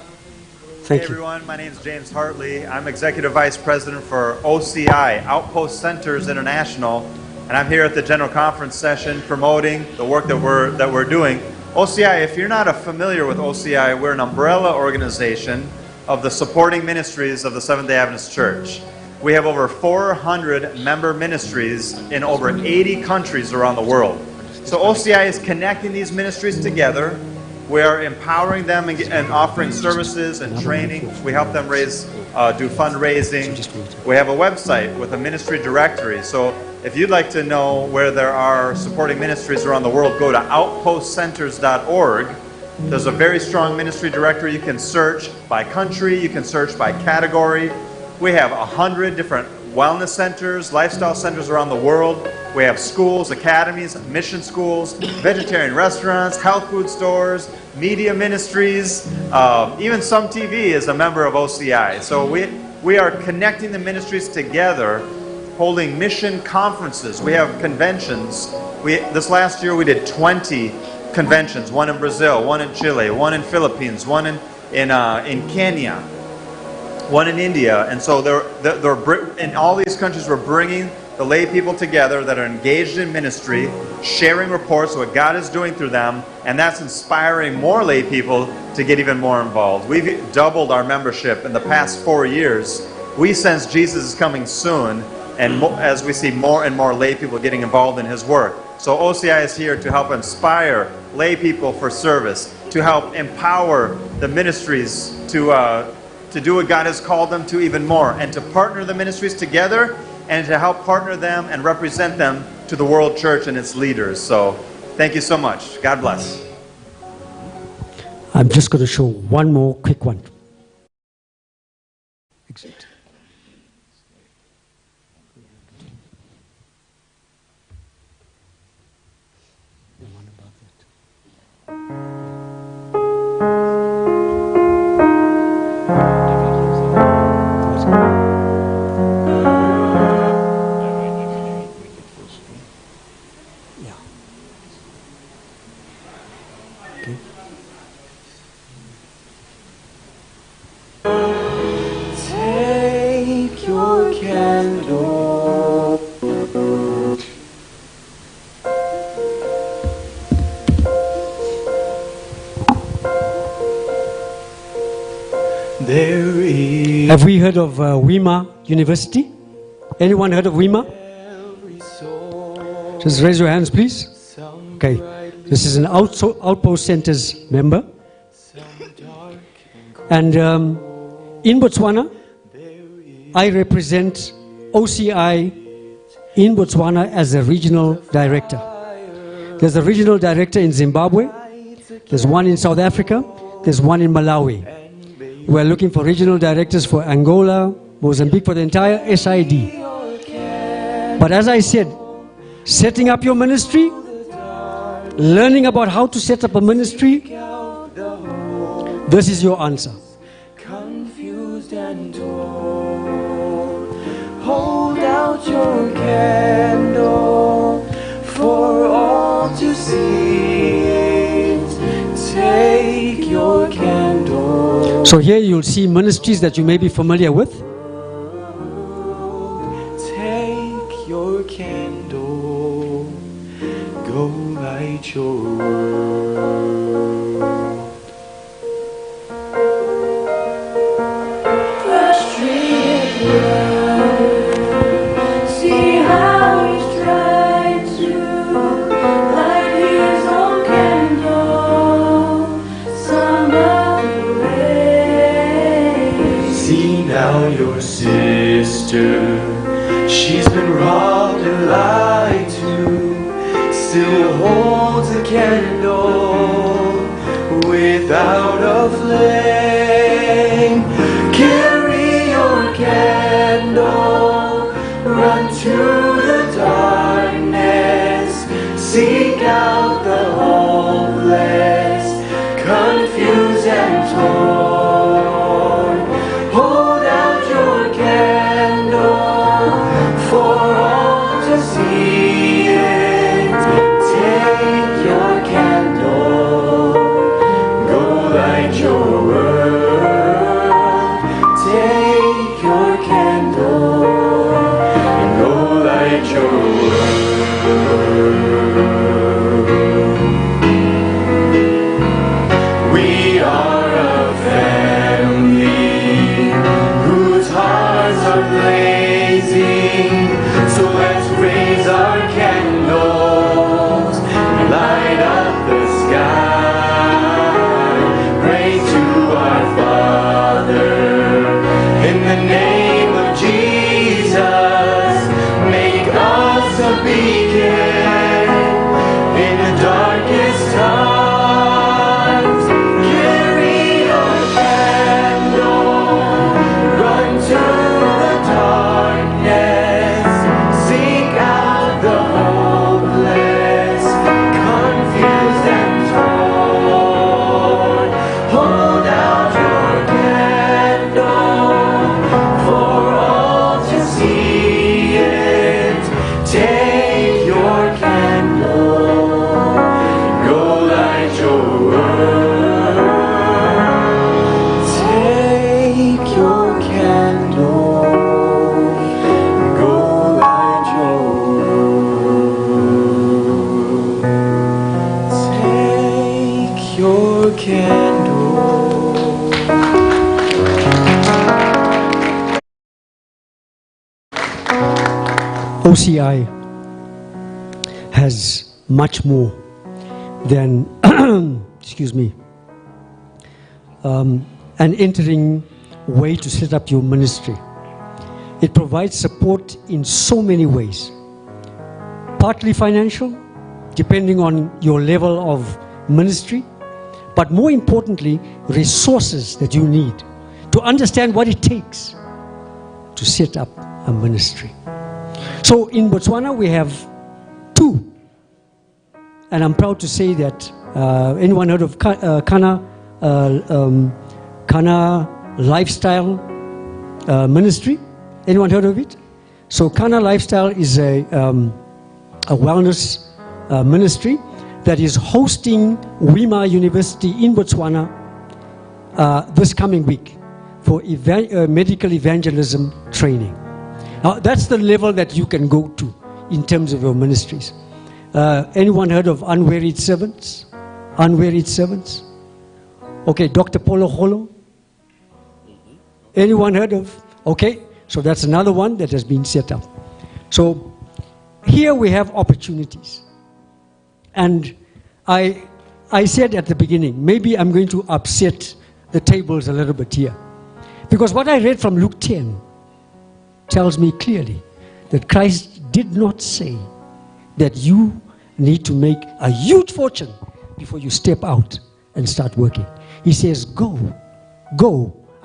[SPEAKER 2] Thank
[SPEAKER 3] Hey
[SPEAKER 2] you.
[SPEAKER 3] everyone, my name is James Hartley. I'm Executive Vice President for OCI, Outpost Centers International, and I'm here at the General Conference session promoting the work that we're doing. OCI, if you're not familiar with OCI, we're an umbrella organization of the supporting ministries of the Seventh-day Adventist Church. We have over 400 member ministries in over 80 countries around the world. So OCI is connecting these ministries together. We are empowering them and offering services and training. We help them do fundraising. We have a website with a ministry directory. So if you'd like to know where there are supporting ministries around the world, go to outpostcenters.org. There's a very strong ministry directory. You can search by country. You can search by category. We have 100 different wellness centers, lifestyle centers around the world. We have schools, academies, mission schools, vegetarian restaurants, health food stores, media ministries. Even Some TV is a member of OCI. So we are connecting the ministries together, holding mission conferences. We have conventions. This last year we did 20 conventions, one in Brazil, one in Chile, one in Philippines, one in Kenya, one in India. And so in all these countries we're bringing the lay people together that are engaged in ministry, sharing reports of what God is doing through them, and that's inspiring more lay people to get even more involved. We've doubled our membership in the past 4 years. We sense Jesus is coming soon, and as we see more and more lay people getting involved in His work. So OCI is here to help inspire lay people for service, to help empower the ministries to do what God has called them to even more, and to partner the ministries together, and to help partner them and represent them to the world church and its leaders. So thank you so much. God bless.
[SPEAKER 2] I'm just going to show one more quick one. Exit. The one above it. Yeah. Okay.
[SPEAKER 4] Take your candle. There is
[SPEAKER 2] Have we heard of Wima University? Anyone heard of Wima?
[SPEAKER 4] every soul.
[SPEAKER 2] Just raise your hands, please.
[SPEAKER 4] Some
[SPEAKER 2] Okay.
[SPEAKER 4] bright,
[SPEAKER 2] This is an Outpost Centers member.
[SPEAKER 4] some dark,
[SPEAKER 2] And in Botswana,
[SPEAKER 4] there is
[SPEAKER 2] I represent OCI in Botswana as a regional director. There's a regional director in Zimbabwe. There's one in South Africa. There's one in Malawi.
[SPEAKER 4] and
[SPEAKER 2] We're looking for regional directors for Angola, Mozambique, for the entire SID. But as I said, setting up your ministry, learning about how to set up a ministry, this is your answer.
[SPEAKER 5] Confused and torn, hold out your candle for all to see. Take your candle.
[SPEAKER 2] So here you'll see ministries that you may be familiar with.
[SPEAKER 5] Take your candle, go light your world.
[SPEAKER 6] Frustrated love, see how he's tried to light his own candle some other way.
[SPEAKER 5] See now your sister, she's been robbed and lied to, still holds a candle without a flame. Carry your candle, run to the darkness, seek out the hopeless, confused and torn. Hold out your candle for all to see it. Take your candle, go light your world. Take your candle and go light your world. We are a family whose hearts are blazing, so let's raise our candles and light up the sky. Pray to our Father in the name of Jesus. Make us a beacon in the darkest times. Carry your candle, run to the darkness, seek out the hopeless, confused and torn. Hold out your candle for all to see it. Take your candle, go light your world. Take your candle, go light your world. Take your candle.
[SPEAKER 2] OCI has much more than, excuse me, an entering way to set up your ministry. It provides support in so many ways. Partly financial, depending on your level of ministry, but more importantly, resources that you need to understand what it takes to set up a ministry. So in Botswana we have two, and I'm proud to say that anyone heard of Kana Lifestyle Ministry? Anyone heard of it? So Kana Lifestyle is a wellness ministry that is hosting Wima University in Botswana this coming week for medical evangelism training. Now, that's the level that you can go to in terms of your ministries. Anyone heard of unwearied servants? Unwearied servants? Okay, Dr. Polo Holo? Anyone heard of? Okay, so that's another one that has been set up. So here we have opportunities. And I said at the beginning, maybe I'm going to upset the tables a little bit here. Because what I read from Luke 10 tells me clearly that Christ did not say that you need to make a huge fortune before you step out and start working. He says, go.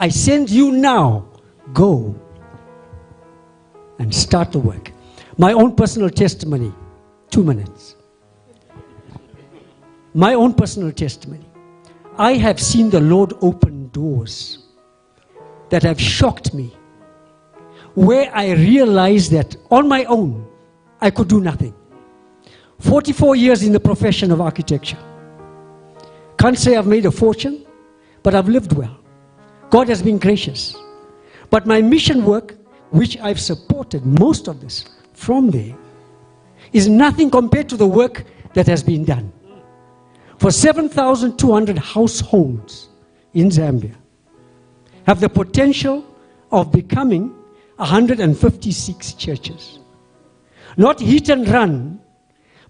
[SPEAKER 2] I send you now. Go and start the work. My own personal testimony, 2 minutes. My own personal testimony. I have seen the Lord open doors that have shocked me, where I realized that on my own, I could do nothing. 44 years in the profession of architecture. Can't say I've made a fortune, but I've lived well. God has been gracious. But my mission work, which I've supported most of this from there, is nothing compared to the work that has been done. For 7,200 households in Zambia have the potential of becoming 156 churches. Not hit and run,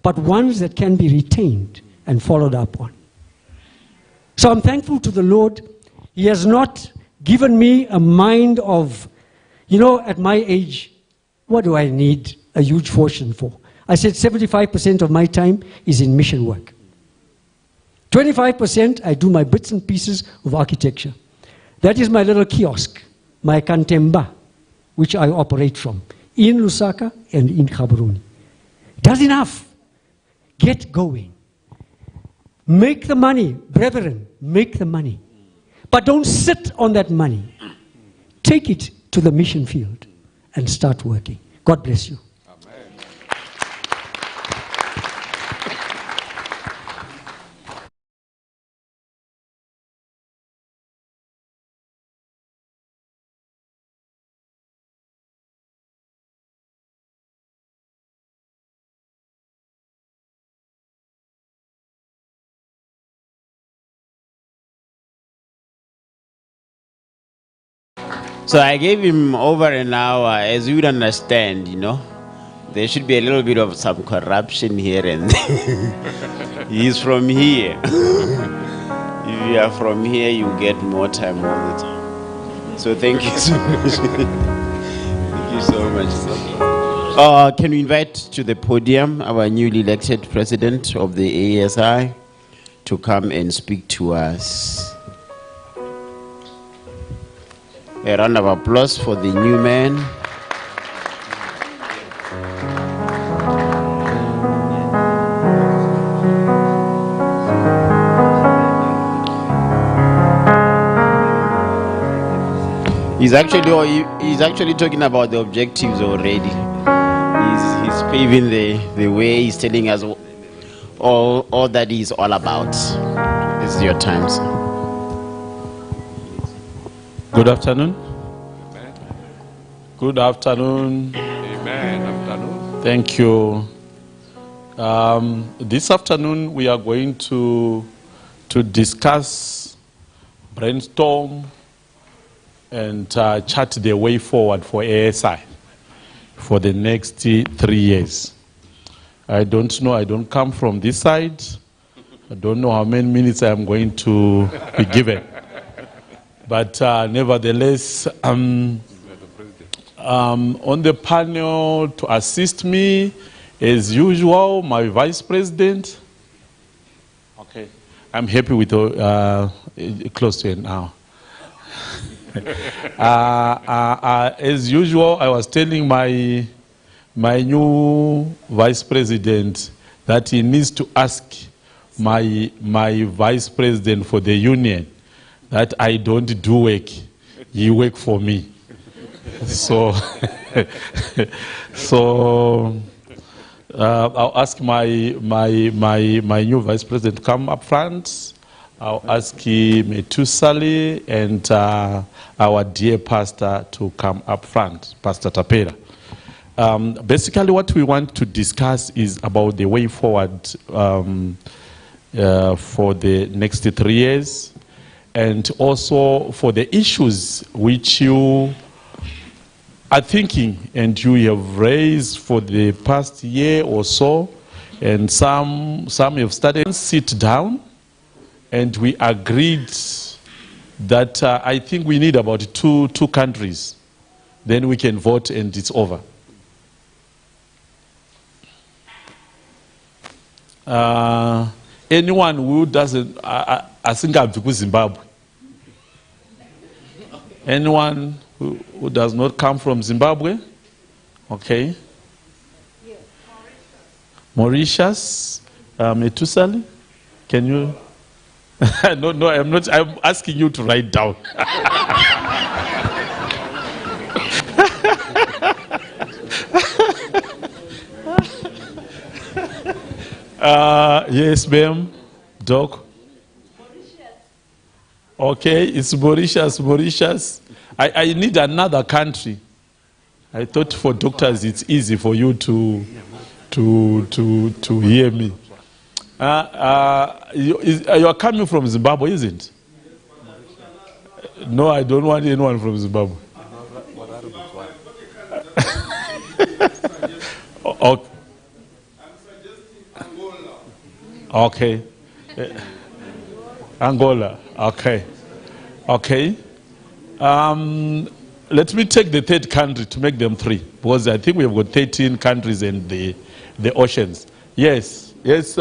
[SPEAKER 2] but ones that can be retained and followed up on. So I'm thankful to the Lord. He has not given me a mind of, at my age, what do I need a huge fortune for? I said 75% of my time is in mission work. 25% I do my bits and pieces of architecture. That is my little kiosk, my kantemba, which I operate from, in Lusaka and in Gaborone. That's enough. Get going. Make the money, brethren, make the money. But don't sit on that money. Take it to the mission field and start working. God bless you.
[SPEAKER 1] So I gave him over an hour. As you would understand, there should be a little bit of some corruption here and there. He's from here. If you are from here, you get more time all the time. So thank you so much. Thank you so much. Can we invite to the podium our newly elected president of the ASI to come and speak to us? A round of applause for the new man. He's actually talking about the objectives already. He's paving the way. He's telling us all that he's all about. This is your time, sir.
[SPEAKER 7] Good afternoon.
[SPEAKER 8] Amen.
[SPEAKER 7] Good afternoon.
[SPEAKER 8] Amen. Afternoon.
[SPEAKER 7] Thank you. This afternoon we are going to discuss, brainstorm, and chart the way forward for ASI for the next 3 years. I don't know. I don't come from this side. I don't know how many minutes I am going to be given. But nevertheless, on the panel to assist me, as usual, my vice president. Okay, I'm happy with close to an hour. As usual, I was telling my new vice president that he needs to ask my vice president for the union that I don't do work, you work for me. So, I'll ask my new vice president to come up front. I'll ask Metusali and our dear pastor to come up front, Pastor Tapera. Basically, what we want to discuss is about the way forward for the next 3 years. And also for the issues which you are thinking and you have raised for the past year or so, and some have started. Sit down, and we agreed that I think we need about two countries. Then we can vote and it's over. Anyone who doesn't, I think I'll be Zimbabwe. Anyone who does not come from Zimbabwe? Okay. Mauritius, Metusali, can you? No, I'm not. I'm asking you to write down. Yes, ma'am. Doc. Okay, it's Mauritius. I need another country. I thought for doctors it's easy for you to hear me. You are coming from Zimbabwe, isn't it? No, I don't want anyone from Zimbabwe. Okay. Angola. Okay. Okay. Let me take the third country to make them 3, because I think we have got 13 countries and the oceans. Yes. Yes,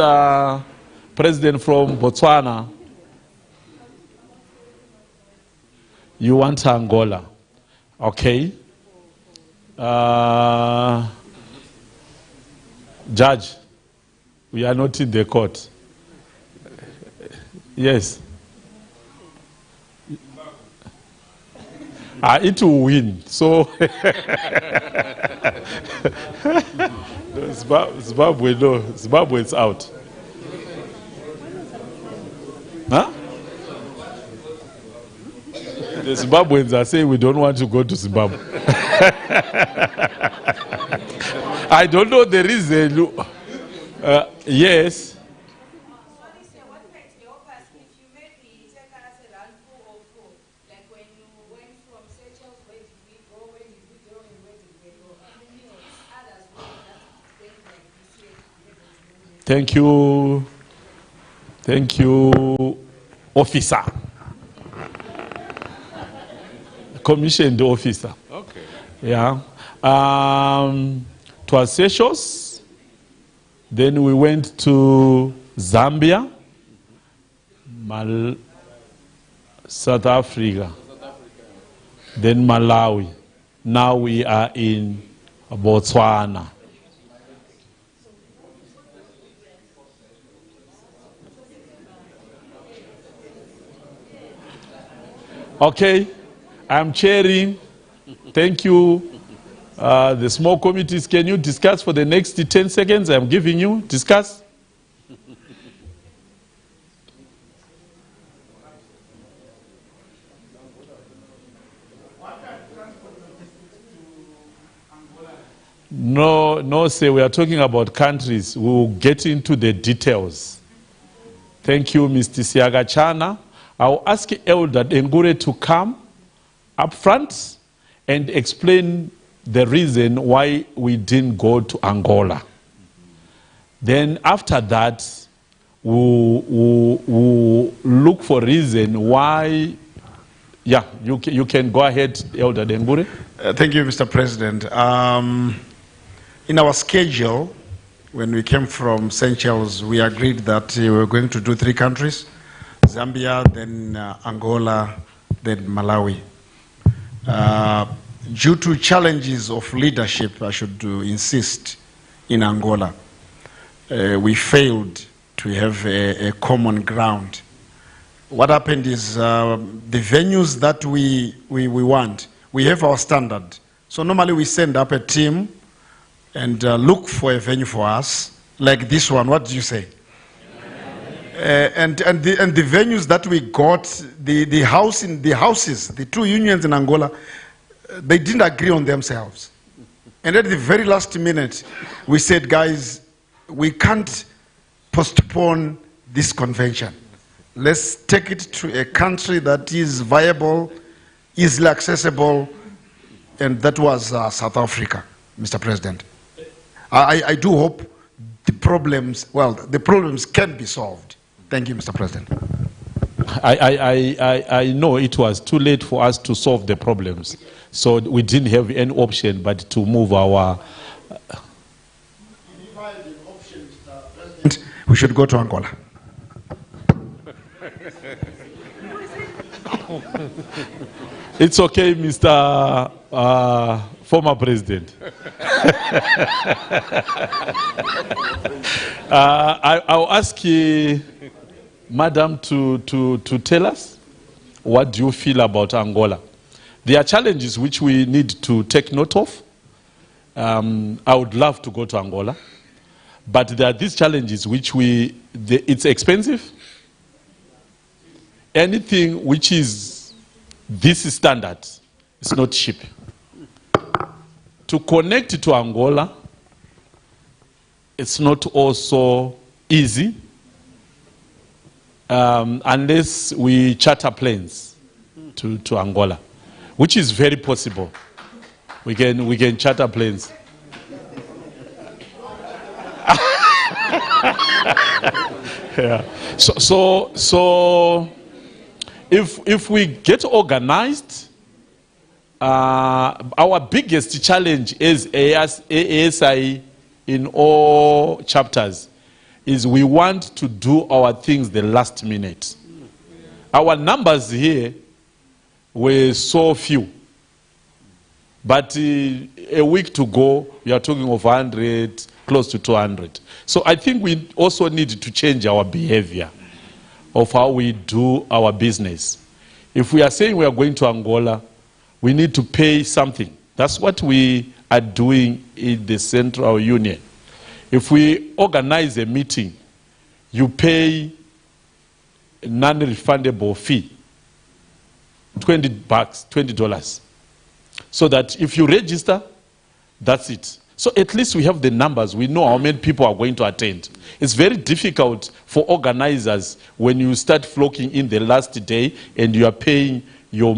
[SPEAKER 7] President from Botswana. You want Angola. Okay. Judge, we are not in the court. Yes. It will win. So Zimbabwe, no. Zimbabwe is out. Huh? The Zimbabweans are saying we don't want to go to Zimbabwe. I don't know the reason. Yes. Thank you. Thank you, officer. Commissioned officer.
[SPEAKER 8] Okay.
[SPEAKER 7] Yeah. To Seychelles. Then we went to Zambia, South Africa, then Malawi. Now we are in Botswana. Okay, I'm chairing. Thank you. The small committees, can you discuss for the next 10 seconds? I'm giving you. Discuss. No, sir. We are talking about countries. We will get into the details. Thank you, Mr. Siagachana. I'll ask Elder Dengure to come up front and explain the reason why we didn't go to Angola. Then after that, we'll look for reason why. Yeah, you can go ahead, Elder Dengure.
[SPEAKER 9] Thank you, Mr. President. In our schedule, when we came from Seychelles, we agreed that we were going to do 3 countries. Zambia, then Angola, then Malawi. Due to challenges of leadership, I should insist, in Angola, we failed to have a common ground. What happened is the venues that we want, we have our standard. So normally we send up a team and look for a venue for us, like this one. What do you say? And the venues that we got, the houses, the 2 unions in Angola, they didn't agree on themselves. And at the very last minute, we said, guys, we can't postpone this convention. Let's take it to a country that is viable, easily accessible, and that was South Africa, Mr. President. I do hope the problems can be solved. Thank you, Mr. President.
[SPEAKER 7] I know it was too late for us to solve the problems, so we didn't have any option but to move our.
[SPEAKER 9] We should go to Angola.
[SPEAKER 7] It's okay, Mr. Former President. I'll ask Madam to tell us what do you feel about Angola. There are challenges which we need to take note of. I would love to go to Angola, but there are these challenges which it's expensive. Anything which is this standard is not cheap. To connect to Angola, it's not also easy unless we charter planes to Angola, which is very possible. We can charter planes. Yeah. So if we get organized, our biggest challenge is ASI in all chapters is we want to do our things the last minute. Our numbers here were so few. But a week to go, we are talking of 100, close to 200. So I think we also need to change our behavior of how we do our business. If we are saying we are going to Angola, we need to pay something. That's what we are doing in the Central Union. If we organize a meeting, you pay a non-refundable fee, $20. So that if you register, that's it. So at least we have the numbers. We know how many people are going to attend. It's very difficult for organizers when you start flocking in the last day and you are paying your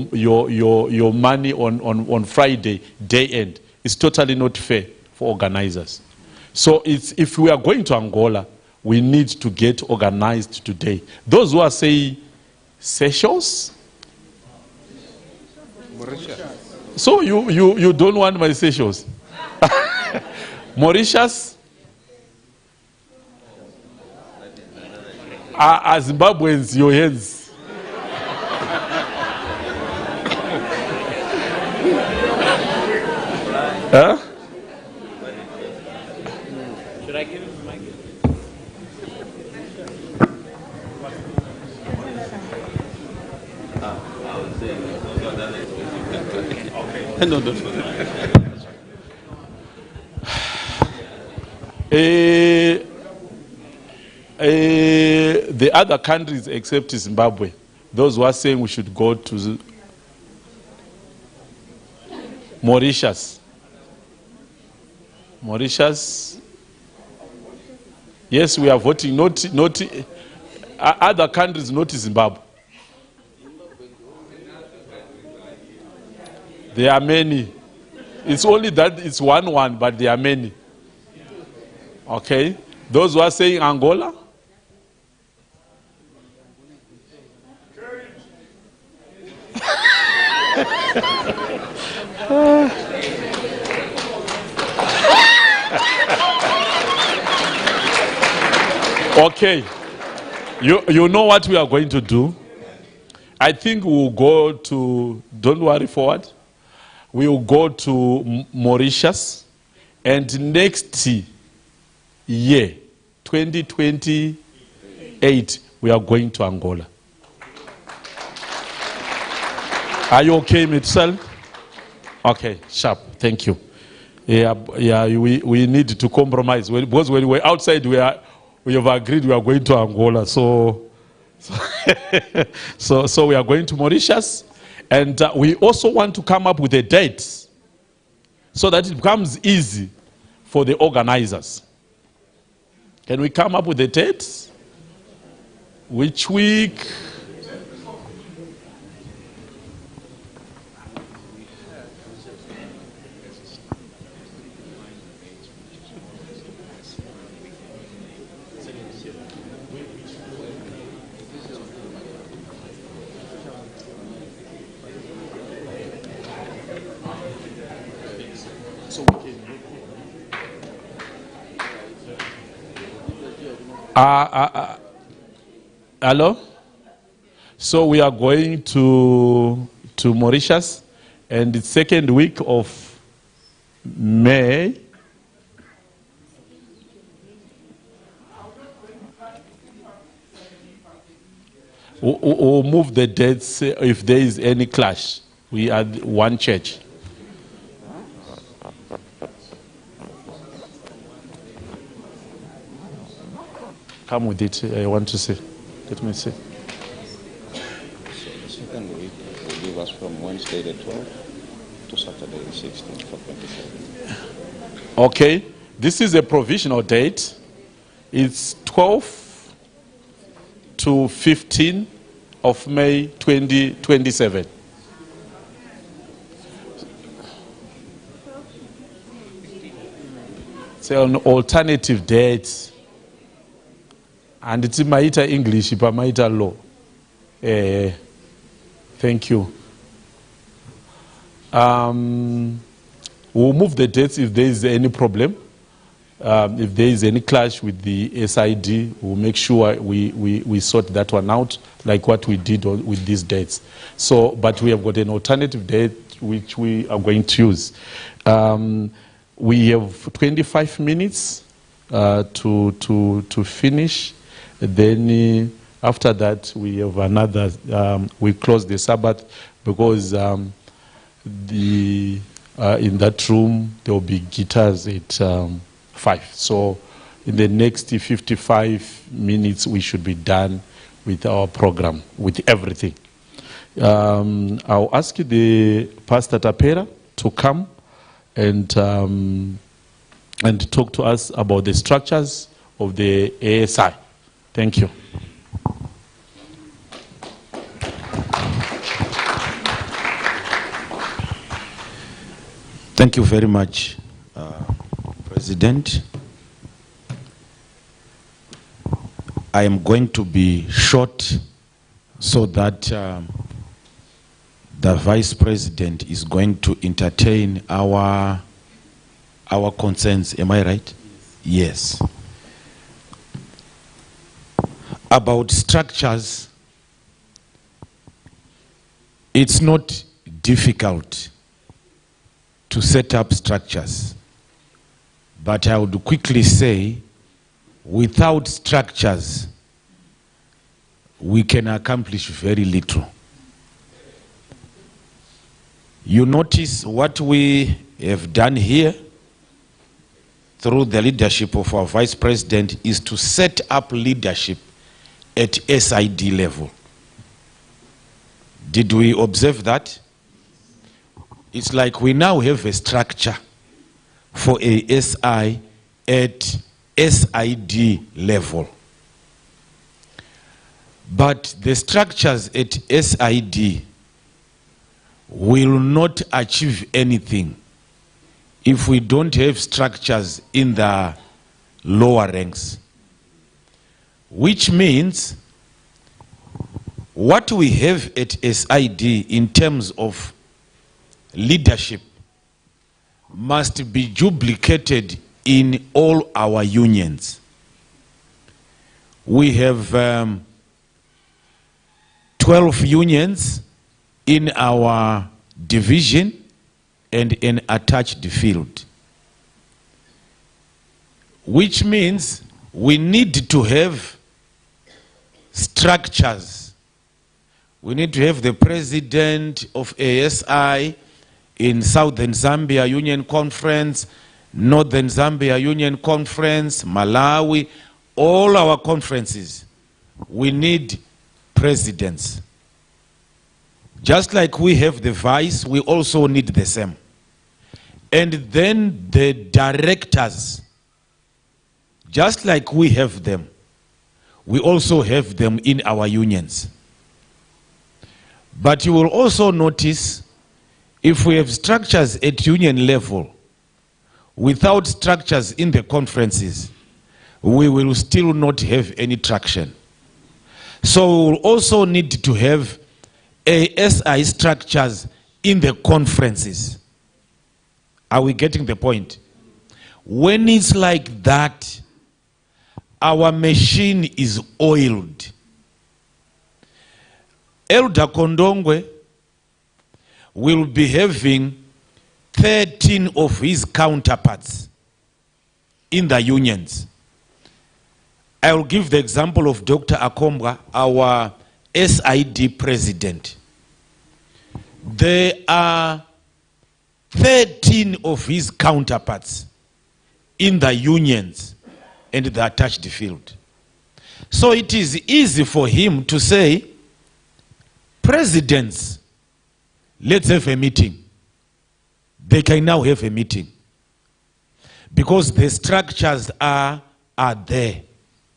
[SPEAKER 7] money on Friday, day end. It's totally not fair for organizers. So if we are going to Angola, we need to get organized today. Those who are saying Seychelles, so you don't want my Seychelles? Mauritius? Zimbabweans, your hands. Huh?
[SPEAKER 1] Should I give him the mic?
[SPEAKER 7] The other countries except Zimbabwe, those who are saying we should go to Mauritius. Mauritius. Yes, we are voting. Not other countries, not Zimbabwe. There are many. It's only that it's one, but there are many. Okay? Those who are saying Angola? Okay. You know what we are going to do? I think we will go to, don't worry forward, we will go to Mauritius, and next year, 2028, we are going to Angola. Are you okay, Mitchell? Okay, sharp. Thank you. Yeah. We need to compromise because when we're outside, we have agreed we are going to Angola. So we are going to Mauritius, and we also want to come up with a date so that it becomes easy for the organizers. Can we come up with a date? Which week? Hello? So we are going to to Mauritius, and the second week of May, we'll move the dates if there is any clash. We are one church. Come with it, I want to see. Let me see.
[SPEAKER 10] So the second week will give us from Wednesday the 12th to Saturday the 16th for 27.
[SPEAKER 7] Okay, this is a provisional date. It's 12 to 15 of May 2027. It's an alternative date. And it's Maita English, Maita law. Thank you. We'll move the dates if there is any problem. If there is any clash with the SID, we'll make sure we sort that one out, like what we did with these dates. So, but we have got an alternative date which we are going to use. We have 25 minutes to finish. Then after that, we have another. We close the Sabbath because in that room there will be guitars at 5. So in the next 55 minutes, we should be done with our program, with everything. I'll ask the Pastor Tapera to come and talk to us about the structures of the ASI. Thank you.
[SPEAKER 11] Thank you very much, President. I am going to be short so that the Vice President is going to entertain our concerns. Am I right? Yes. About structures, it's not difficult to set up structures. But I would quickly say, without structures, we can accomplish very little. You notice what we have done here through the leadership of our Vice President is to set up leadership at SID level. Did we observe that? It's like we now have a structure for ASI at SID level. But the structures at SID will not achieve anything if we don't have structures in the lower ranks. Which means what we have at SID in terms of leadership must be duplicated in all our unions. We have 12 unions in our division and an attached field, which means we need to have structures. We need to have the president of ASI in Southern Zambia Union Conference, Northern Zambia Union Conference, Malawi, all our conferences. We need presidents. Just like we have the vice, we also need the same. And then the directors, just like we have them, we also have them in our unions. But you will also notice if we have structures at union level without structures in the conferences, we will still not have any traction. So we will also need to have ASI structures in the conferences. Are we getting the point? When it's like that, our machine is oiled. Elder Kondongwe will be having 13 of his counterparts in the unions. I will give the example of Dr. Akombwa, our SID president. There are 13 of his counterparts in the unions and the attached field. So it is easy for him to say, presidents, let's have a meeting. They can now have a meeting. Because the structures are there.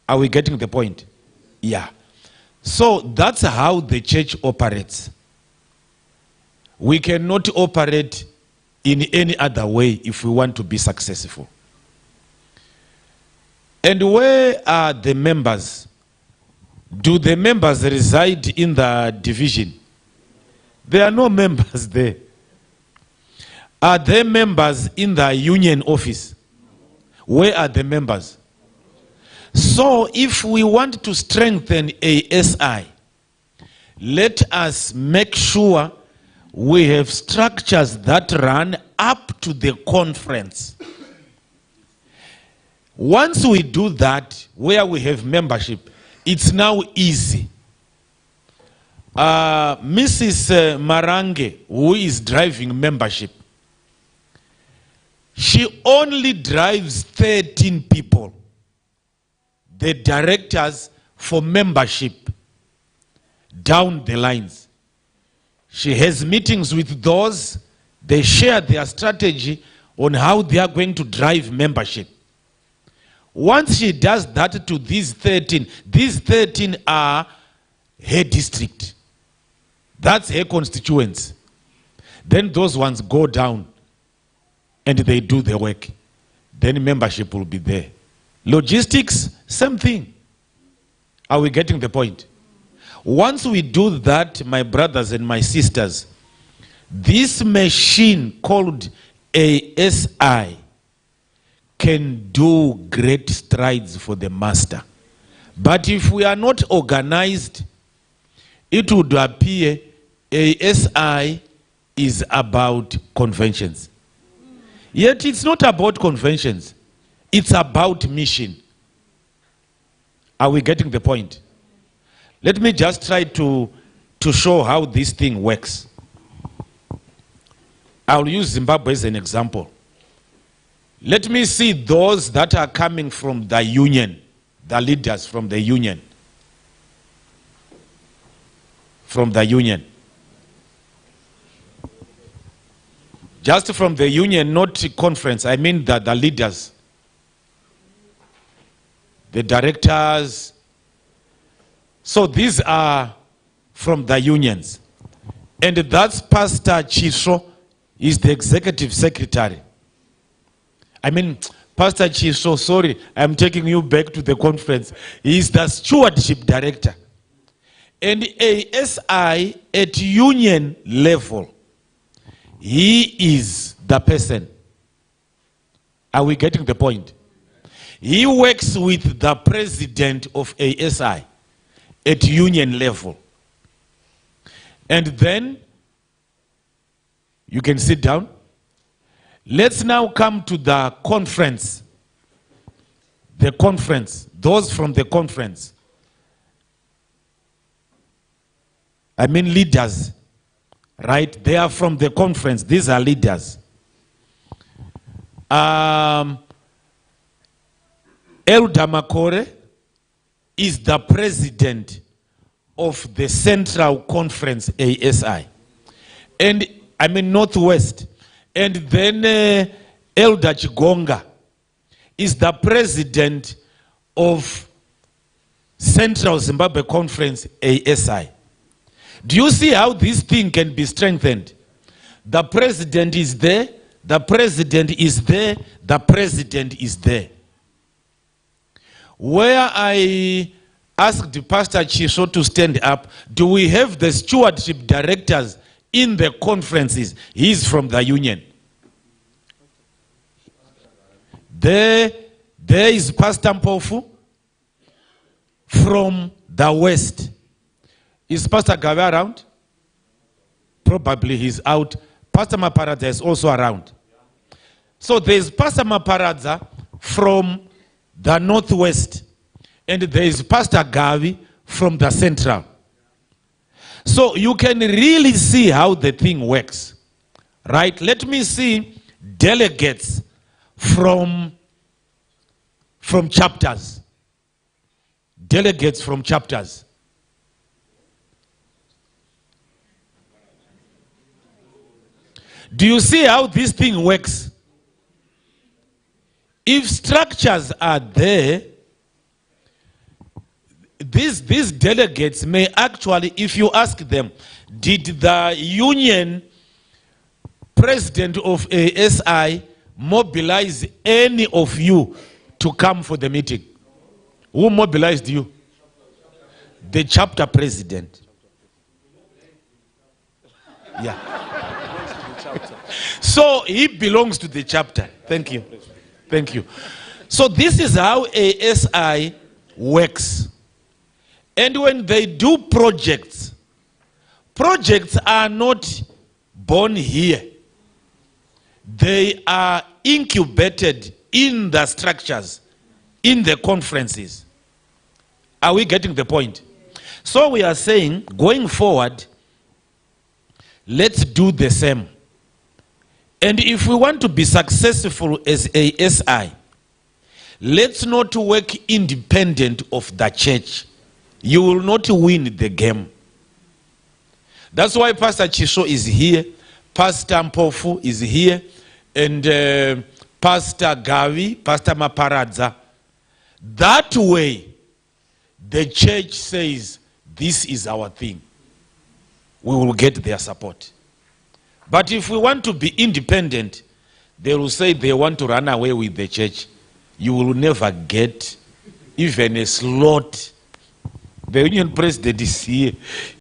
[SPEAKER 11] Are we getting the point? Yeah. So that's how the church operates. We cannot operate in any other way if we want to be successful. And where are the members? Do the members reside in the division? There are no members there. Are there members in the union office? Where are the members? So if we want to strengthen ASI, let us make sure we have structures that run up to the conference. Once we do that, where we have membership, it's now easy. Mrs. Marange, who is driving membership, she only drives 13 people, the directors for membership, down the lines. She has meetings with those, they share their strategy on how they are going to drive membership. Once she does that to these 13 are her district. That's her constituents. Then those ones go down and they do the work. Then membership will be there. Logistics, same thing. Are we getting the point? Once we do that, my brothers and my sisters, this machine called ASI can do great strides for the master. But if we are not organized, it would appear ASI is about conventions. Yet it's not about conventions. It's about mission. Are we getting the point? Let me just try to show how this thing works. I'll use Zimbabwe as an example. Let me see those that are coming from the union, the leaders from the union. From the union. Just from the union, not conference. I mean the leaders. The directors. So these are from the unions. And that's Pastor Chisho, is the executive secretary. I mean, Pastor Chisho, sorry, I'm taking you back to the conference. He is the stewardship director. And ASI at union level, he is the person. Are we getting the point? He works with the president of ASI at union level. And then, you can sit down. Let's now come to the conference. The conference, those from the conference. I mean leaders, right? They are from the conference. These are leaders. Elder Makore is the president of the Central Conference ASI. And I mean Northwest. And then Elder Chigonga is the president of Central Zimbabwe Conference ASI. Do you see how this thing can be strengthened? The president is there, the president is there, the president is there. Where I asked Pastor Chisho to stand up, do we have the stewardship directors in the conferences? He's from the union. There is Pastor Mpofu from the West. Is Pastor Gabe around? Probably he's out. Pastor Maparadza is also around. So there's Pastor Maparadza from the northwest, and there is Pastor Gavi from the central. So you can really see how the thing works, right? Let me see delegates from chapters. Delegates from chapters. Do you see how this thing works? If structures are there, these delegates may actually, if you ask them, did the union president of ASI mobilize any of you to come for the meeting? Who mobilized you? The chapter president. Yeah. So he belongs to the chapter. Thank you. Thank you. So this is how ASI works. And when they do projects, projects are not born here. They are incubated in the structures, in the conferences. Are we getting the point? So we are saying, going forward, let's do the same. And if we want to be successful as ASI, let's not work independent of the church. You will not win the game. That's why Pastor Chisho is here, Pastor Mpofu is here, and Pastor Gavi, Pastor Maparadza. That way, the church says, this is our thing. We will get their support. But if we want to be independent, they will say they want to run away with the church. You will never get even a slot. The union president is here.